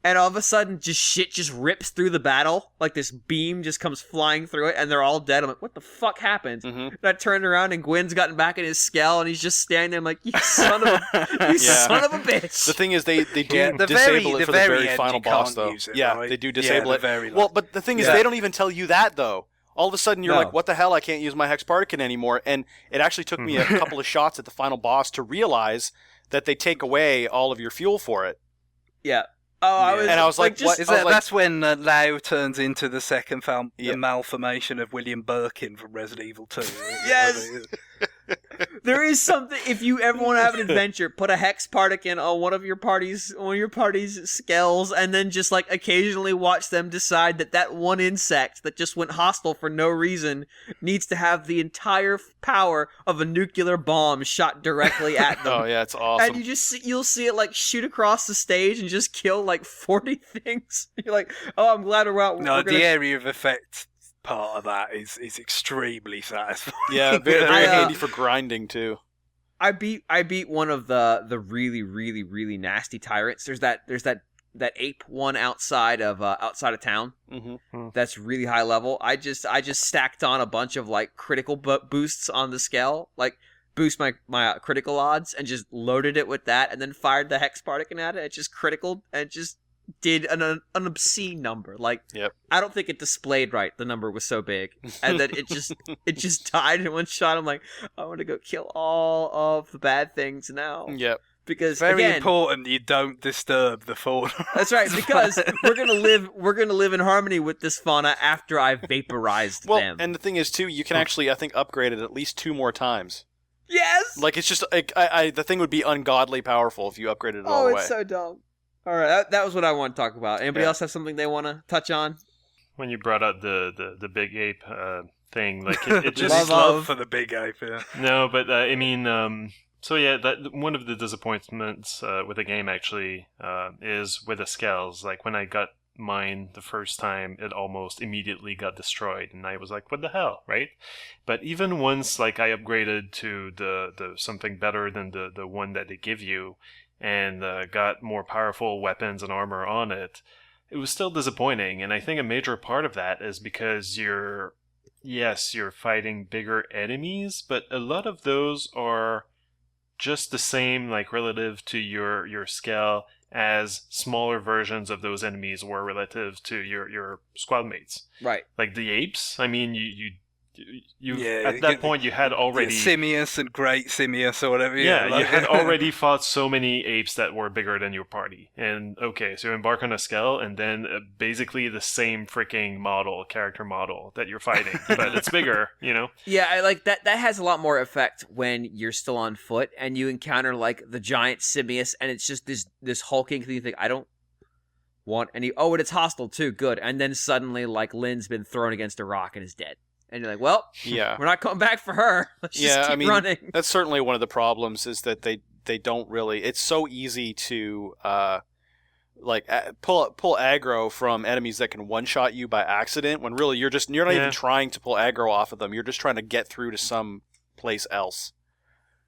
and all of a sudden, shit just rips through the battle. Like, this beam just comes flying through it, and they're all dead. I'm like, what the fuck happened? Mm-hmm. And I turned around, and Gwyn's gotten back in his Skell, and he's just standing there. I'm like, you son of a bitch. The thing is, they do the disable it for the very end, final you boss, can't though. use it, Yeah, right? they do disable the it. very Well, last. but the thing is, they don't even tell you that, though. All of a sudden, you're No. like, what the hell? I can't use my Hex Particle anymore. And it actually took me a couple of shots at the final boss to realize that they take away all of your fuel for it. Yeah. Oh, And I was like, just, what? Is I was that, like- that's when Lau turns into the second Yeah. malformation of William Birkin from Resident Evil 2. Yes! There is something. If you ever want to have an adventure, put a hex particle on one of your party's skells, and then just like occasionally watch them decide that one insect that just went hostile for no reason needs to have the entire power of a nuclear bomb shot directly at them. Oh, yeah, it's awesome. And you'll see it like shoot across the stage and just kill like 40 things. You're like, oh, I'm glad we're out. No, we're the gonna... area of effect part of that is extremely satisfying. Yeah, very I, handy for grinding, too. I beat one of the really, really, really nasty tyrants. There's that ape one outside of town. Mm-hmm. That's really high level. I just stacked on a bunch of like critical boosts on the Skell, like boost my critical odds, and just loaded it with that, and then fired the hex particle at it. It just critical and just did an obscene number. Like, Yep. I don't think it displayed right. The number was so big, and then it just died in one shot. I'm like, I want to go kill all of the bad things now. Yep. Because Very again, important you don't disturb the fauna. that's right. Because we're gonna live in harmony with this fauna after I've vaporized Well, them. and the thing is, too, you can actually, I think, upgrade it at least 2 more times. Yes. Like, it's just, the thing would be ungodly powerful if you upgraded it all the way. It's so dumb. All right, that was what I want to talk about. Anybody Yeah. else have something they want to touch on? When you brought out the big ape thing, like it Just just love for the big ape. Yeah. no, but I mean, so yeah, that one of the disappointments with the game actually is with the Skells. Like when I got mine the first time, it almost immediately got destroyed, and I was like, "What the hell?" Right? But even once, like I upgraded to the something better than the one that they give you, and got more powerful weapons and armor on it, it was still disappointing. And I think a major part of that is because you're fighting bigger enemies, but a lot of those are just the same, like relative to your scale, as smaller versions of those enemies were relative to your squad mates. Right. Like the apes, I mean, you Yeah, at that point you had already Simius and Great Simius or whatever. yeah, like- you had already fought so many apes that were bigger than your party. And okay, so you embark on a Skell, and then basically the same freaking character model that you're fighting, but it's bigger, you know? Yeah, I like that. That has a lot more effect when you're still on foot and you encounter like the giant Simius, and it's just this hulking thing. You think, I don't want any. Oh, and it's hostile too. Good. And then suddenly, like Lynn's been thrown against a rock and is dead. And you're like, well, Yeah. we're not coming back for her. Let's just Yeah, keep I mean, running. that's certainly one of the problems, is that they don't really. It's so easy to pull aggro from enemies that can one shot you by accident, when really you're not even trying to pull aggro off of them. You're just trying to get through to some place else.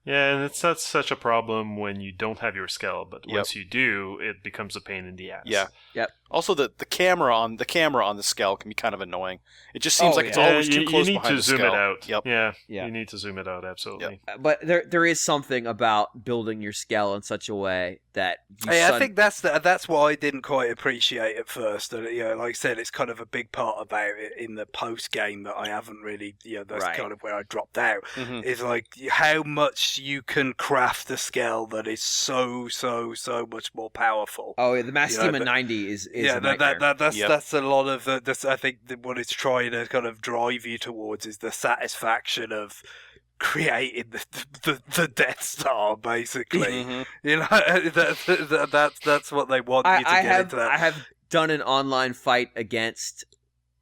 Yeah, and that's such a problem when you don't have your Skell, but Yep. once you do, it becomes a pain in the ass. Yeah. Yep. Also, the camera on the Skell can be kind of annoying. It just seems Oh, like yeah. it's always too you close need behind to the zoom Skell. it out. Yep. Yeah, Yeah. you need to zoom it out, absolutely. But there is something about building your Skell in such a way that you I think that's what I didn't quite appreciate at first. And, like I said, it's kind of a big part about it in the post game that I haven't really. That's Right. kind of where I dropped out. Mhm. Is like how much you can craft a Skell that is so much more powerful. Oh, yeah, the Mastema but- 90 is Yeah, a nightmare. Yep. that's a lot of the. I think what it's trying to kind of drive you towards is the satisfaction of creating the Death Star, basically. Mhm. You know, that's what they want you to get into that. I have done an online fight against.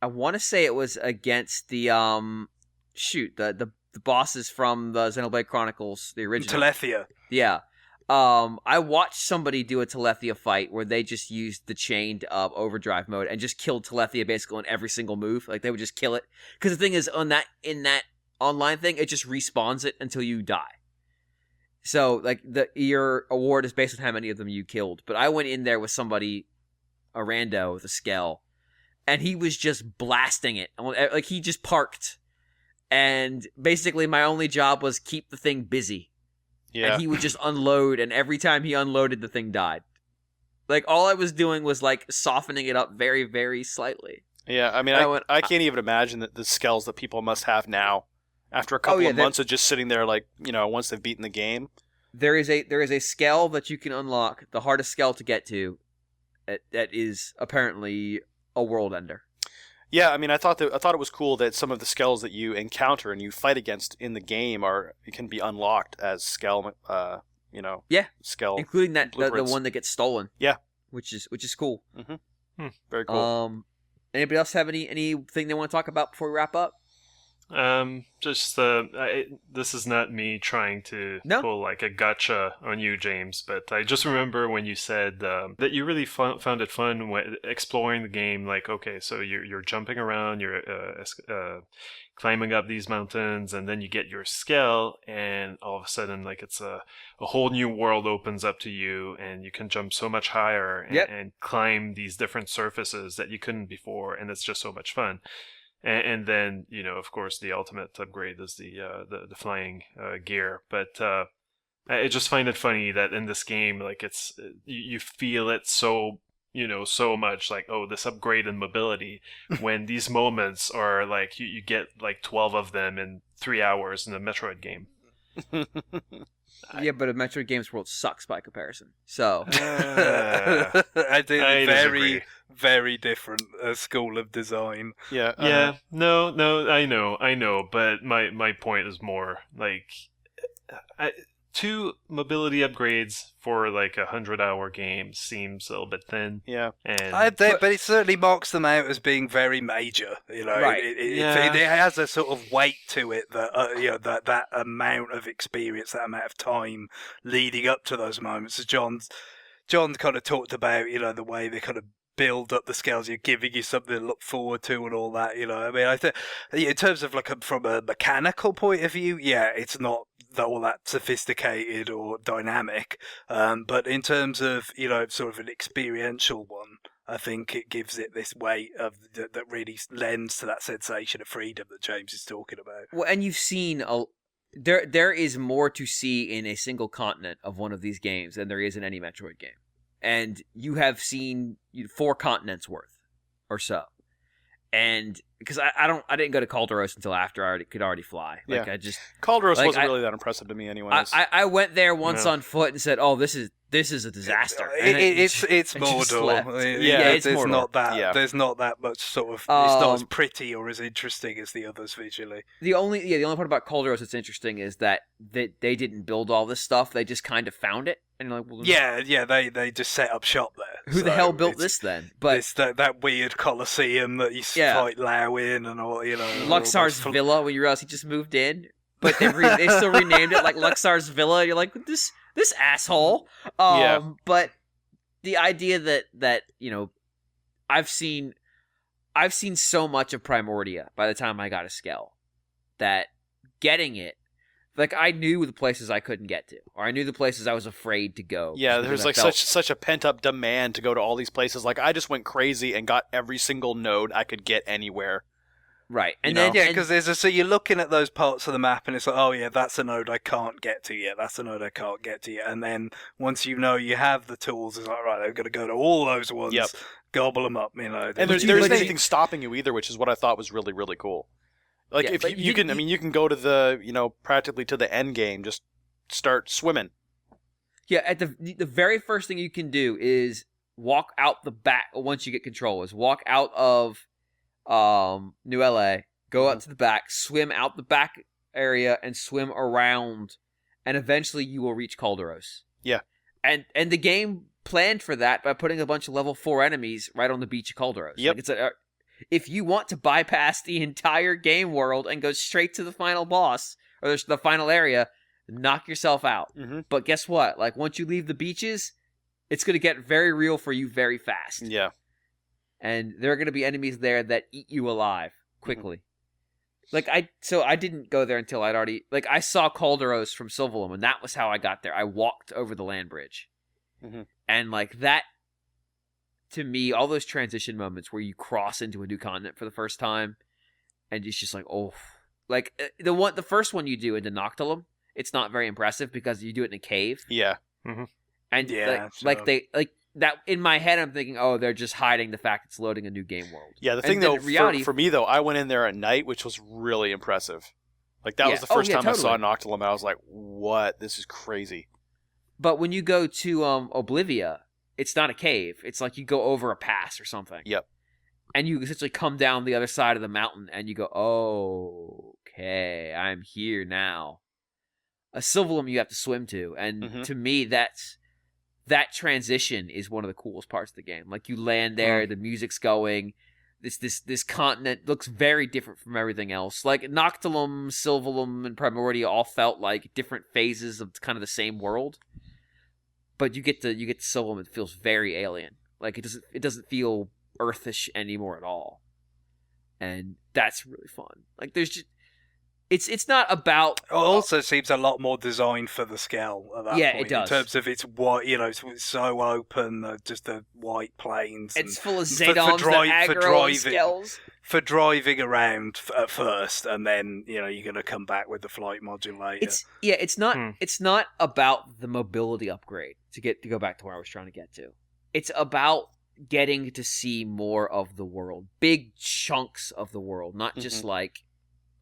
I want to say it was against the the bosses from the Xenoblade Chronicles, the original. Telethia. Yeah. I watched somebody do a Telethia fight where they just used the chained overdrive mode and just killed Telethia basically on every single move. Like they would just kill it. Because the thing is, in that online thing, it just respawns it until you die. So like your award is based on how many of them you killed. But I went in there with somebody a rando with a Skell, and he was just blasting it. Like, he just parked, and basically my only job was keep the thing busy. Yeah. And he would just unload, and every time he unloaded, the thing died. Like, all I was doing was, like, softening it up very, very slightly. Yeah, I mean, I can't even imagine the skills that people must have now after a couple of months of just sitting there, like, once they've beaten the game. There is a Skell that you can unlock, the hardest Skell to get to, that is apparently a world ender. Yeah, I mean, I thought it was cool that some of the skells that you encounter and you fight against in the game can be unlocked as skell, skell, including the one that gets stolen. Yeah, which is cool. Mm-hmm. Very cool. Anybody else have anything they want to talk about before we wrap up? This is not me trying to pull like a gotcha on you, James, but I just remember when you said that you really found it fun exploring the game. Like, okay, so you're jumping around, you're climbing up these mountains, and then you get your Skell, and all of a sudden, like, it's a whole new world opens up to you, and you can jump so much higher and climb these different surfaces that you couldn't before, and it's just so much fun. And then, of course, the ultimate upgrade is the flying gear. But I just find it funny that in this game, like, it's you feel it so so much, like, oh, this upgrade in mobility, when these moments are like you get like 12 of them in 3 hours in a Metroid game. Yeah, but a Metroid Games World sucks by comparison. So I think I very, very different school of design. Yeah. No, I know, but my point is more like 2 mobility upgrades for like 100-hour game seems a little bit thin. Yeah, but it certainly marks them out as being very major. Right? It has a sort of weight to it that that amount of experience, that amount of time leading up to those moments. As John kind of talked about, the way they kind of build up the scales, you're giving you something to look forward to and all that. I mean, I think in terms of like from a mechanical point of view, it's not all that sophisticated or dynamic, but in terms of sort of an experiential one, I think it gives it this weight of that really lends to that sensation of freedom that James is talking about. Well, and you've seen there is more to see in a single continent of one of these games than there is in any Metroid game. And you have seen 4 continents worth or so. And because I didn't go to Calderos until after I could already fly. Like, Calderos wasn't really that impressive to me anyways. I went there once on foot and said, "Oh, this is a disaster." It's Mordor. It's Mordor. Not that. Yeah. There's not that much sort of. It's not as pretty or as interesting as the others visually. The only part about Calderos that's interesting is that they didn't build all this stuff. They just kind of found it. And like, well, they just set up shop there. Who the hell built this then? But it's that weird Colosseum that you fight Lao in, and all Luxar's Villa. When you realize he just moved in, but they still renamed it like Luxar's Villa. You're like, this asshole. But the idea that I've seen so much of Primordia by the time I got a Skell that getting it. Like, I knew the places I couldn't get to, or I knew the places I was afraid to go. Yeah, there's like such a pent up demand to go to all these places. Like, I just went crazy and got every single node I could get anywhere. Right, and because so you're looking at those parts of the map, and it's like, oh yeah, that's a node I can't get to yet. That's a node I can't get to yet. And then once you have the tools, it's like, right, I've got to go to all those ones, gobble them up, And there isn't anything stopping you either, which is what I thought was really, really cool. Like, if you can go to the, practically to the end game, just start swimming. Yeah, at the very first thing you can do is walk out the back, once you get control, is walk out of New LA, go out to the back, swim out the back area, and swim around, and eventually you will reach Calderos. Yeah. And the game planned for that by putting a bunch of level 4 enemies right on the beach of Calderos. Yep. Like, if you want to bypass the entire game world and go straight to the final boss, or the final area, knock yourself out. Mm-hmm. But guess what? Like, once you leave the beaches, it's going to get very real for you very fast. Yeah. And there are going to be enemies there that eat you alive quickly. Mm-hmm. Like, I didn't go there until I'd already... Like, I saw Calderos from Silvalum, and that was how I got there. I walked over the land bridge. Mm-hmm. And, like, that... to me, all those transition moments where you cross into a new continent for the first time, and it's just like, oh, like the first one you do into Noctilum, it's not very impressive because you do it in a cave. Yeah. Mm-hmm. And Yeah, like they like that in my head, I'm thinking, oh, they're just hiding the fact it's loading a new game world. Yeah, the thing then though, in reality, for me though, I went in there at night, which was really impressive. Like that was the first time I saw Noctilum, and I was like, "What? This is crazy." But when you go to Oblivia, it's not a cave. It's like you go over a pass or something. Yep. And you essentially come down the other side of the mountain, and you go, oh, okay, I'm here now. A Sylvalum you have to swim to, and to me, that transition is one of the coolest parts of the game. Like you land there, the music's going. This continent looks very different from everything else. Like Noctilum, Sylvalum, and Primordia all felt like different phases of kind of the same world. But you get to Sylvalum, it feels very alien. Like it doesn't feel Earthish anymore at all. And that's really fun. Like there's just it's not about. It also seems a lot more designed for the scale at that point. It does. In terms of its white, it's so open, just the white plains. It's full of Zedons that aggro and scales. For driving around at first, and then you're going to come back with the flight modulator. It's not about the mobility upgrade to go back to where I was trying to get to. It's about getting to see more of the world, big chunks of the world, not just like,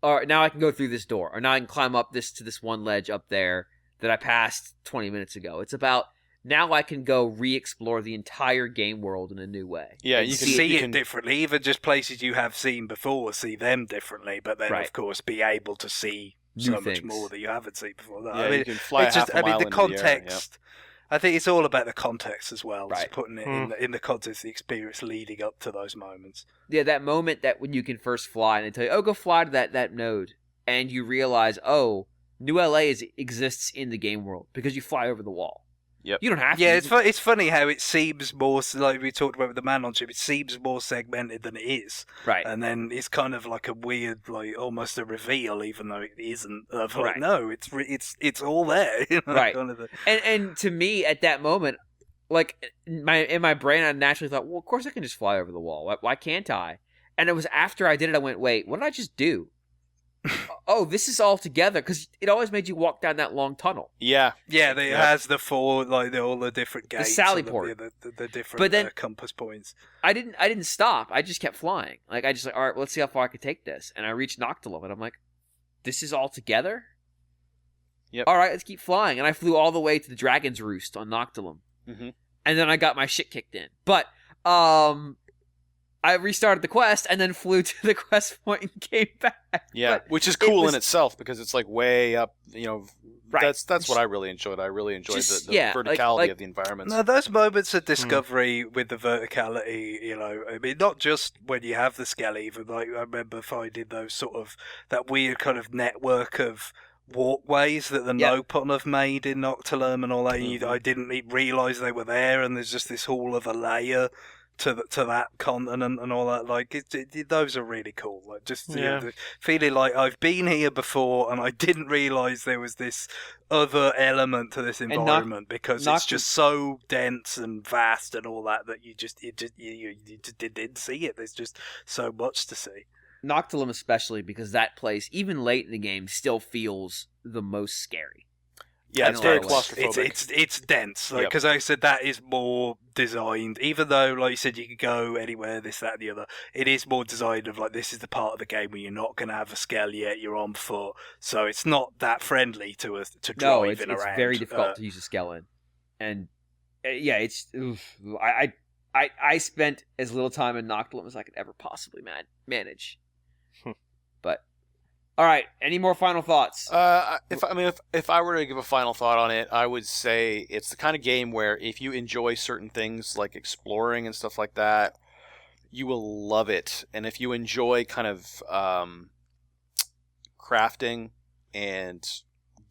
or now I can go through this door, or now I can climb up to this one ledge up there that I passed 20 minutes ago. It's about now I can go re-explore the entire game world in a new way. Yeah, you can see it differently. Even just places you have seen before, see them differently, but then of course be able to see so much more that you haven't seen before. Yeah, you can fly half a mile the into context. The air, I think it's all about the context as well. Right. Just putting it in the context of the experience leading up to those moments. Yeah, that moment that when you can first fly and they tell you, oh, go fly to that node. And you realize, oh, New LA exists in the game world because you fly over the wall. Yep. You don't have to. Yeah, it's funny how it seems more, like we talked about with the man on ship, it seems more segmented than it is. Right. And then it's kind of like a weird, like almost a reveal, even though it isn't. Of like, Right. no, it's all there. Right. Kind of And to me, at that moment, like in my brain, I naturally thought, well, of course I can just fly over the wall. Why can't I? And it was after I did it, I went, wait, what did I just do? Oh, this is all together because it always made you walk down that long tunnel. Yeah. Yeah, it has the four, like all the different gates, the sally and port, the different but then, compass points. I didn't stop. I just kept flying. Like I just all right, let's see how far I could take this. And I reached Noctilum, and I'm like, this is all together. Yep. All right, let's keep flying. And I flew all the way to the Dragon's Roost on Noctilum, and then I got my shit kicked in. But I restarted the quest and then flew to the quest point and came back. Yeah, but which is cool in itself because it's like way up. Right. That's what I really enjoyed. I really enjoyed the verticality like, of the environments. No, those moments of discovery with the verticality, I mean, not just when you have the skelly, even like I remember finding those sort of that weird kind of network of walkways that the Nopon have made in Noctilum and all that. I didn't realise they were there, and there's just this whole other layer to that continent and all that. Like those are really cool. Like just feeling like I've been here before and I didn't realise there was this other element to this environment because it's just so dense and vast and all that you just didn't see it. There's just so much to see. Noctilum especially because that place, even late in the game, still feels the most scary. Yeah, it's very claustrophobic. It's dense, because like I said, that is more designed. Even though, like you said, you could go anywhere, this, that, and the other. It is more designed of like this is the part of the game where you're not going to have a scale yet. You're on foot, so it's not that friendly to driving around. It's very difficult to use a skeleton, and I spent as little time in Noctilum as I could ever possibly manage. But all right, any more final thoughts? If I were to give a final thought on it, I would say it's the kind of game where if you enjoy certain things like exploring and stuff like that, you will love it. And if you enjoy kind of crafting and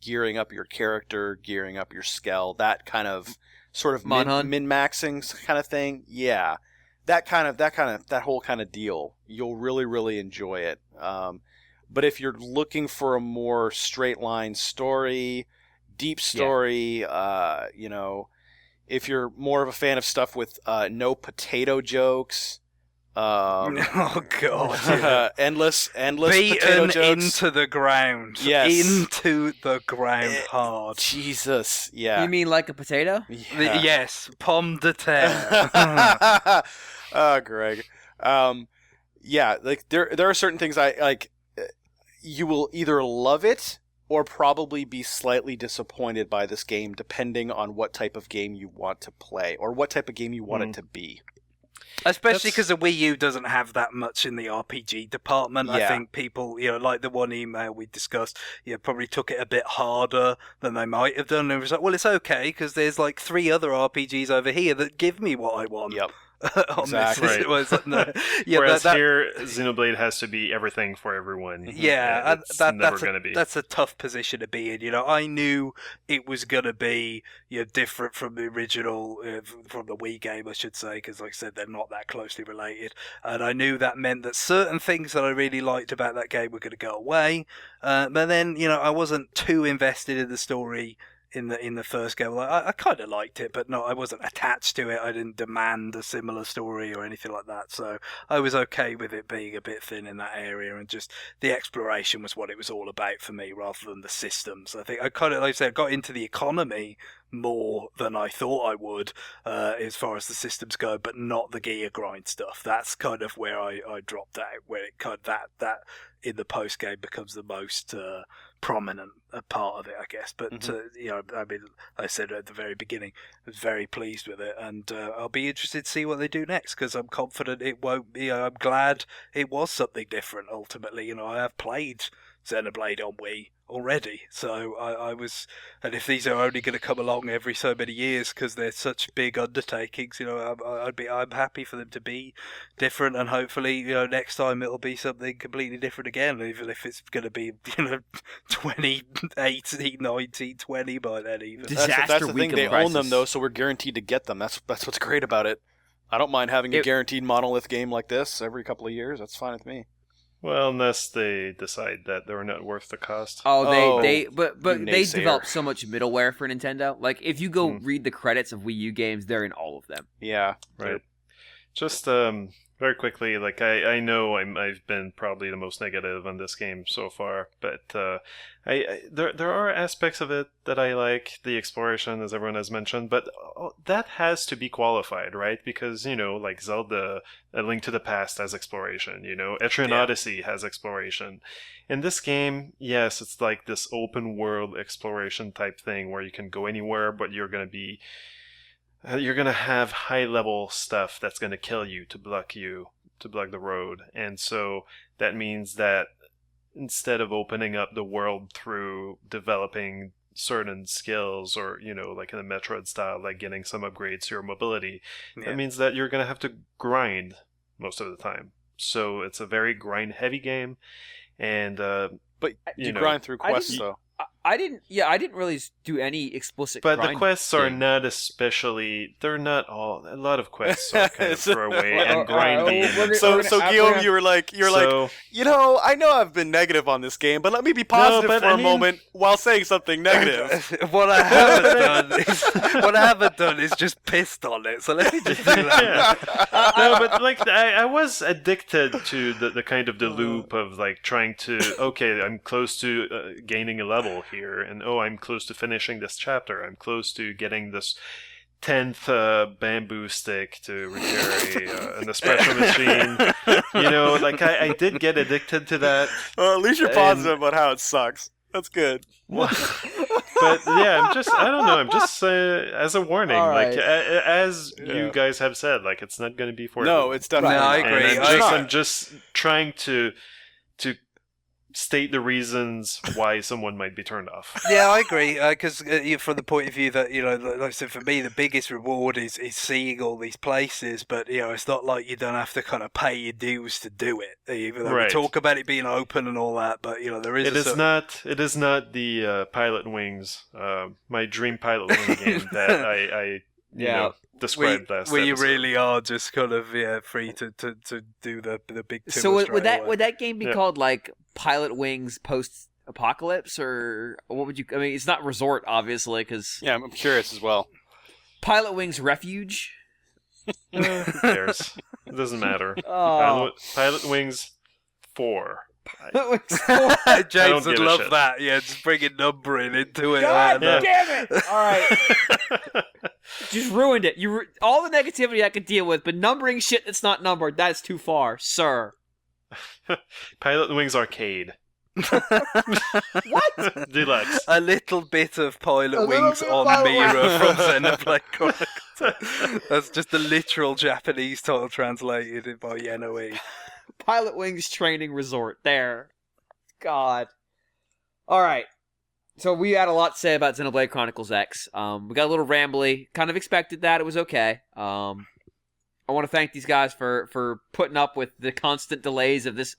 gearing up your character, gearing up your skill, that kind of sort of min-maxing kind of thing, that whole kind of deal, you'll really, really enjoy it. But if you're looking for a more straight line story, deep story, if you're more of a fan of stuff with no potato jokes. Oh god! endless potato Beaten jokes into the ground. Yes. Into the ground hard. Jesus, yeah. You mean like a potato? Yeah. Yes, pomme de terre. Oh, Greg. Yeah, like there are certain things I like. You will either love it or probably be slightly disappointed by this game, depending on what type of game you want to play or what type of game you want it to be. Especially because the Wii U doesn't have that much in the RPG department. Yeah. I think people, like the one email we discussed, probably took it a bit harder than they might have done. And it was like, well, it's okay because there's like 3 other RPGs over here that give me what I want. Yep. On Exactly. this. It was like, no. Whereas here, Xenoblade has to be and for everyone. Yeah, it's never going to be. That's a tough position to be in. I knew it was going to be different from the original, from the Wii game, I should say, because like I said, they're not that closely related. And I knew that meant that certain things that I really liked about that game were going to go away. But then, I wasn't too invested in the story in the first game. Like, I kind of liked it, but no, I wasn't attached to it. I didn't demand a similar story or anything like that. So I was okay with it being a bit thin in that area, and just the exploration was what it was all about for me, rather than the systems. I think I kind of, like I said, got into the economy more than I thought I would, as far as the systems go, but not the gear grind stuff. That's kind of where I dropped out, where it kind of that in the post game becomes the most prominent part of it, I guess. But I mean, I said at the very beginning, I was very pleased with it, and I'll be interested to see what they do next, because I'm confident it won't. I'm glad it was something different. Ultimately, I have played Xenoblade on Wii already, so I was, and if these are only going to come along every so many years because they're such big undertakings, I'm happy for them to be different, and hopefully next time it'll be something completely different again, even if it's going to be 2018, 19, 20 by then. Even that's the thing, they own them though, so we're guaranteed to get them. That's what's great about it. I don't mind having a guaranteed monolith game like this every couple of years. That's fine with me. Well, unless they decide that they're not worth the cost. But they developed so much middleware for Nintendo. Like, if you go read the credits of Wii U games, they're in all of them. Yeah. Right. Just very quickly, like I know I've been probably the most negative on this game so far, but there are aspects of it that I like, the exploration, as everyone has mentioned, but that has to be qualified, right? Because like Zelda, A Link to the Past has exploration. Etrian Odyssey has exploration. In this game, yes, it's like this open world exploration type thing where you can go anywhere, but you're gonna have high-level stuff that's going to kill you, to block the road. And so that means that instead of opening up the world through developing certain skills, or, like in a Metroid style, like getting some upgrades to your mobility, that means that you're going to have to grind most of the time. So it's a very grind-heavy game. And but you grind through quests, though. I didn't really do any explicit But grind the quests are thing. not especially, they're not all, a lot of quests are kind of throwaway and grindy. So Guillaume, you were like, I know I've been negative on this game, but let me be positive for a moment while saying something negative. What I haven't done is just pissed on it, so let me just do that. No, but like, I was addicted to the kind of the loop of like trying to, okay, I'm close to gaining a level here, and I'm close to finishing this chapter, I'm close to getting this 10th bamboo stick to repair an espresso machine. Like I did get addicted to that. Well, at least you're positive about how it sucks. That's good. But yeah, I'm just as a warning, right. like as you guys have said, like it's not going to be for No, it's definitely No, I not. agree. And I'm just trying to state the reasons why someone might be turned off. Yeah, I agree, because from the point of view that, like I said, for me, the biggest reward is seeing all these places, but, it's not like you don't have to kind of pay your dues to do it, even though we talk about it being open and all that, but, there is It is not the Pilot Wings, my dream Pilot Wing game that I described last where you episode. really are just kind of free to do the big tour. So would that game be called like Pilot Wings Post Apocalypse, or what would you? I mean, it's not Resort, obviously, because Yeah, I'm curious as well. Pilot Wings Refuge. Who cares? It doesn't matter. Oh. Pilot Wings 4. Pilot Wings 4. James would give a love shit. that. Yeah, just bringing numbering into it. God like that. damn it! All right. Just ruined it. All the negativity I could deal with, but numbering shit that's not numbered, that's too far, sir. Pilot Wings Arcade. What? Deluxe. A little bit of Pilot A little Wings bit of on Pilot Mira from Xenoblade Chronicles. That's just the literal Japanese title translated by XenoWeek. Pilot Wings Training Resort. There. God. All right. So we had a lot to say about Xenoblade Chronicles X. We got a little rambly. Kind of expected that. It was okay. I want to thank these guys for putting up with the constant delays of this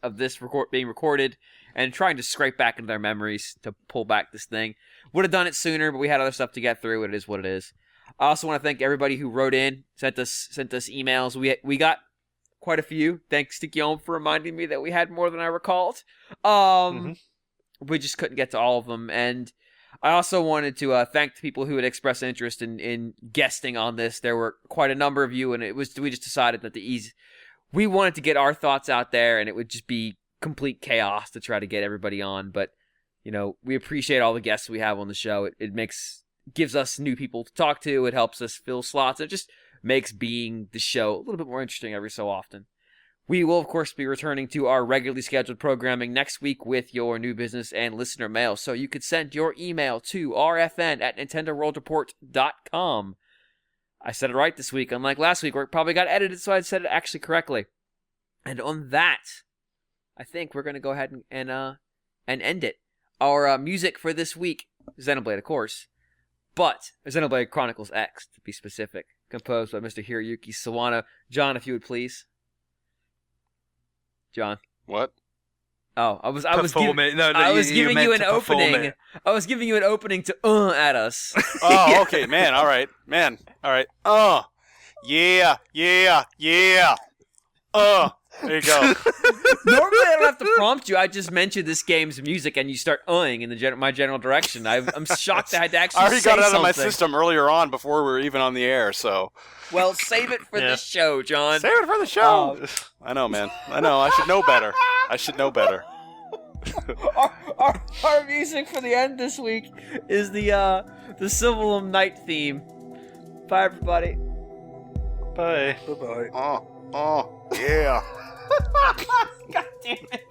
being recorded and trying to scrape back into their memories to pull back this thing. Would have done it sooner, but we had other stuff to get through. It is what it is. I also want to thank everybody who wrote in, sent us emails. We got quite a few. Thanks to Guillaume for reminding me that we had more than I recalled. We just couldn't get to all of them. And I also wanted to thank the people who had expressed interest in guesting on this. There were quite a number of you, and we just decided that we wanted to get our thoughts out there, and it would just be complete chaos to try to get everybody on. But we appreciate all the guests we have on the show. It gives us new people to talk to. It helps us fill slots. It just makes being the show a little bit more interesting every so often. We will, of course, be returning to our regularly scheduled programming next week with your new business and listener mail. So you could send your email to rfn@nintendoworldreport.com. I said it right this week, unlike last week where it probably got edited, so I said it actually correctly. And on that, I think we're going to go ahead and end it. Our music for this week, Xenoblade, of course, but Xenoblade Chronicles X, to be specific, composed by Mr. Hiroyuki Sawano. John, if you would please. John. What? Oh, I was giving you an opening. I was giving you an opening to at us. Oh, okay, man. All right, man. All right. Yeah. There you go. Normally, I don't have to prompt you. I just mention this game's music, and you start in my general direction. I'm shocked I had to actually. I already got it out of my something. system earlier on before we were even on the air. So. Well, save it for the show, John. Save it for the show. I know, man. I know. I should know better. Our music for the end this week is the Civilum Night theme. Bye, everybody. Bye. Bye-bye. Yeah. God damn it.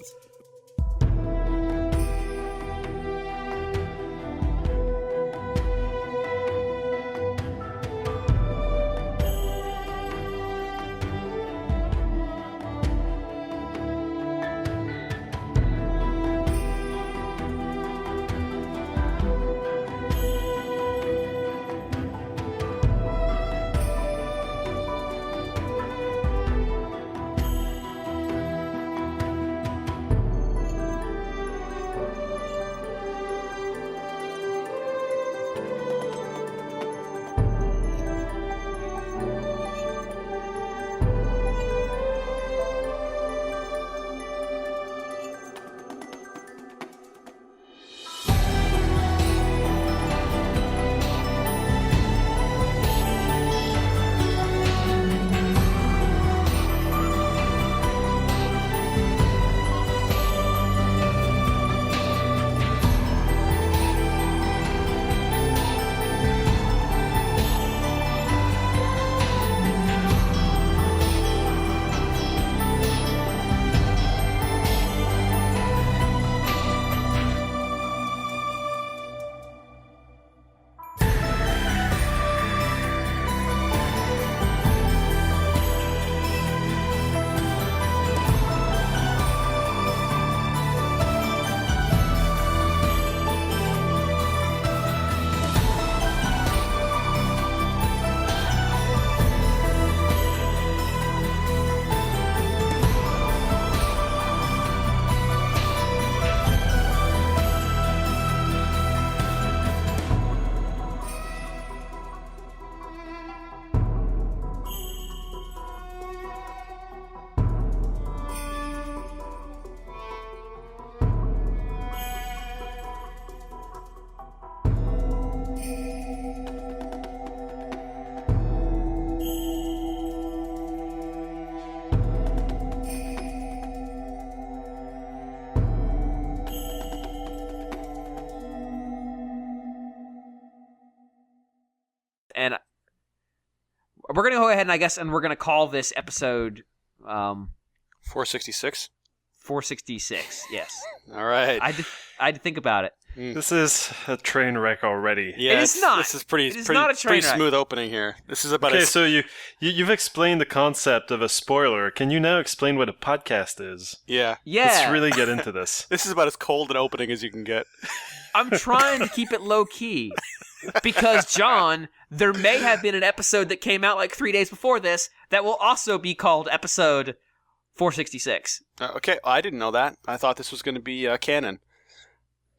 we're gonna go ahead and I guess, and we're gonna call this episode 466. 466. Yes. All right. I had to think about it. This is a train wreck already. Yeah, It is not. This is pretty. It is pretty, not a train pretty wreck. smooth opening here. This is about. Okay, so you've explained the concept of a spoiler. Can you now explain what a podcast is? Yeah. Yeah. Let's really get into this. This is about as cold an opening as you can get. I'm trying to keep it low key because John, there may have been an episode that came out like 3 days before this that will also be called episode 466. Okay, I didn't know that. I thought this was going to be canon.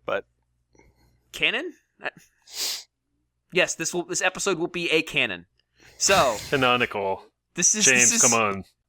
But Canon? Yes, this episode will be a canon. So Canonical. this is James, this is, come on.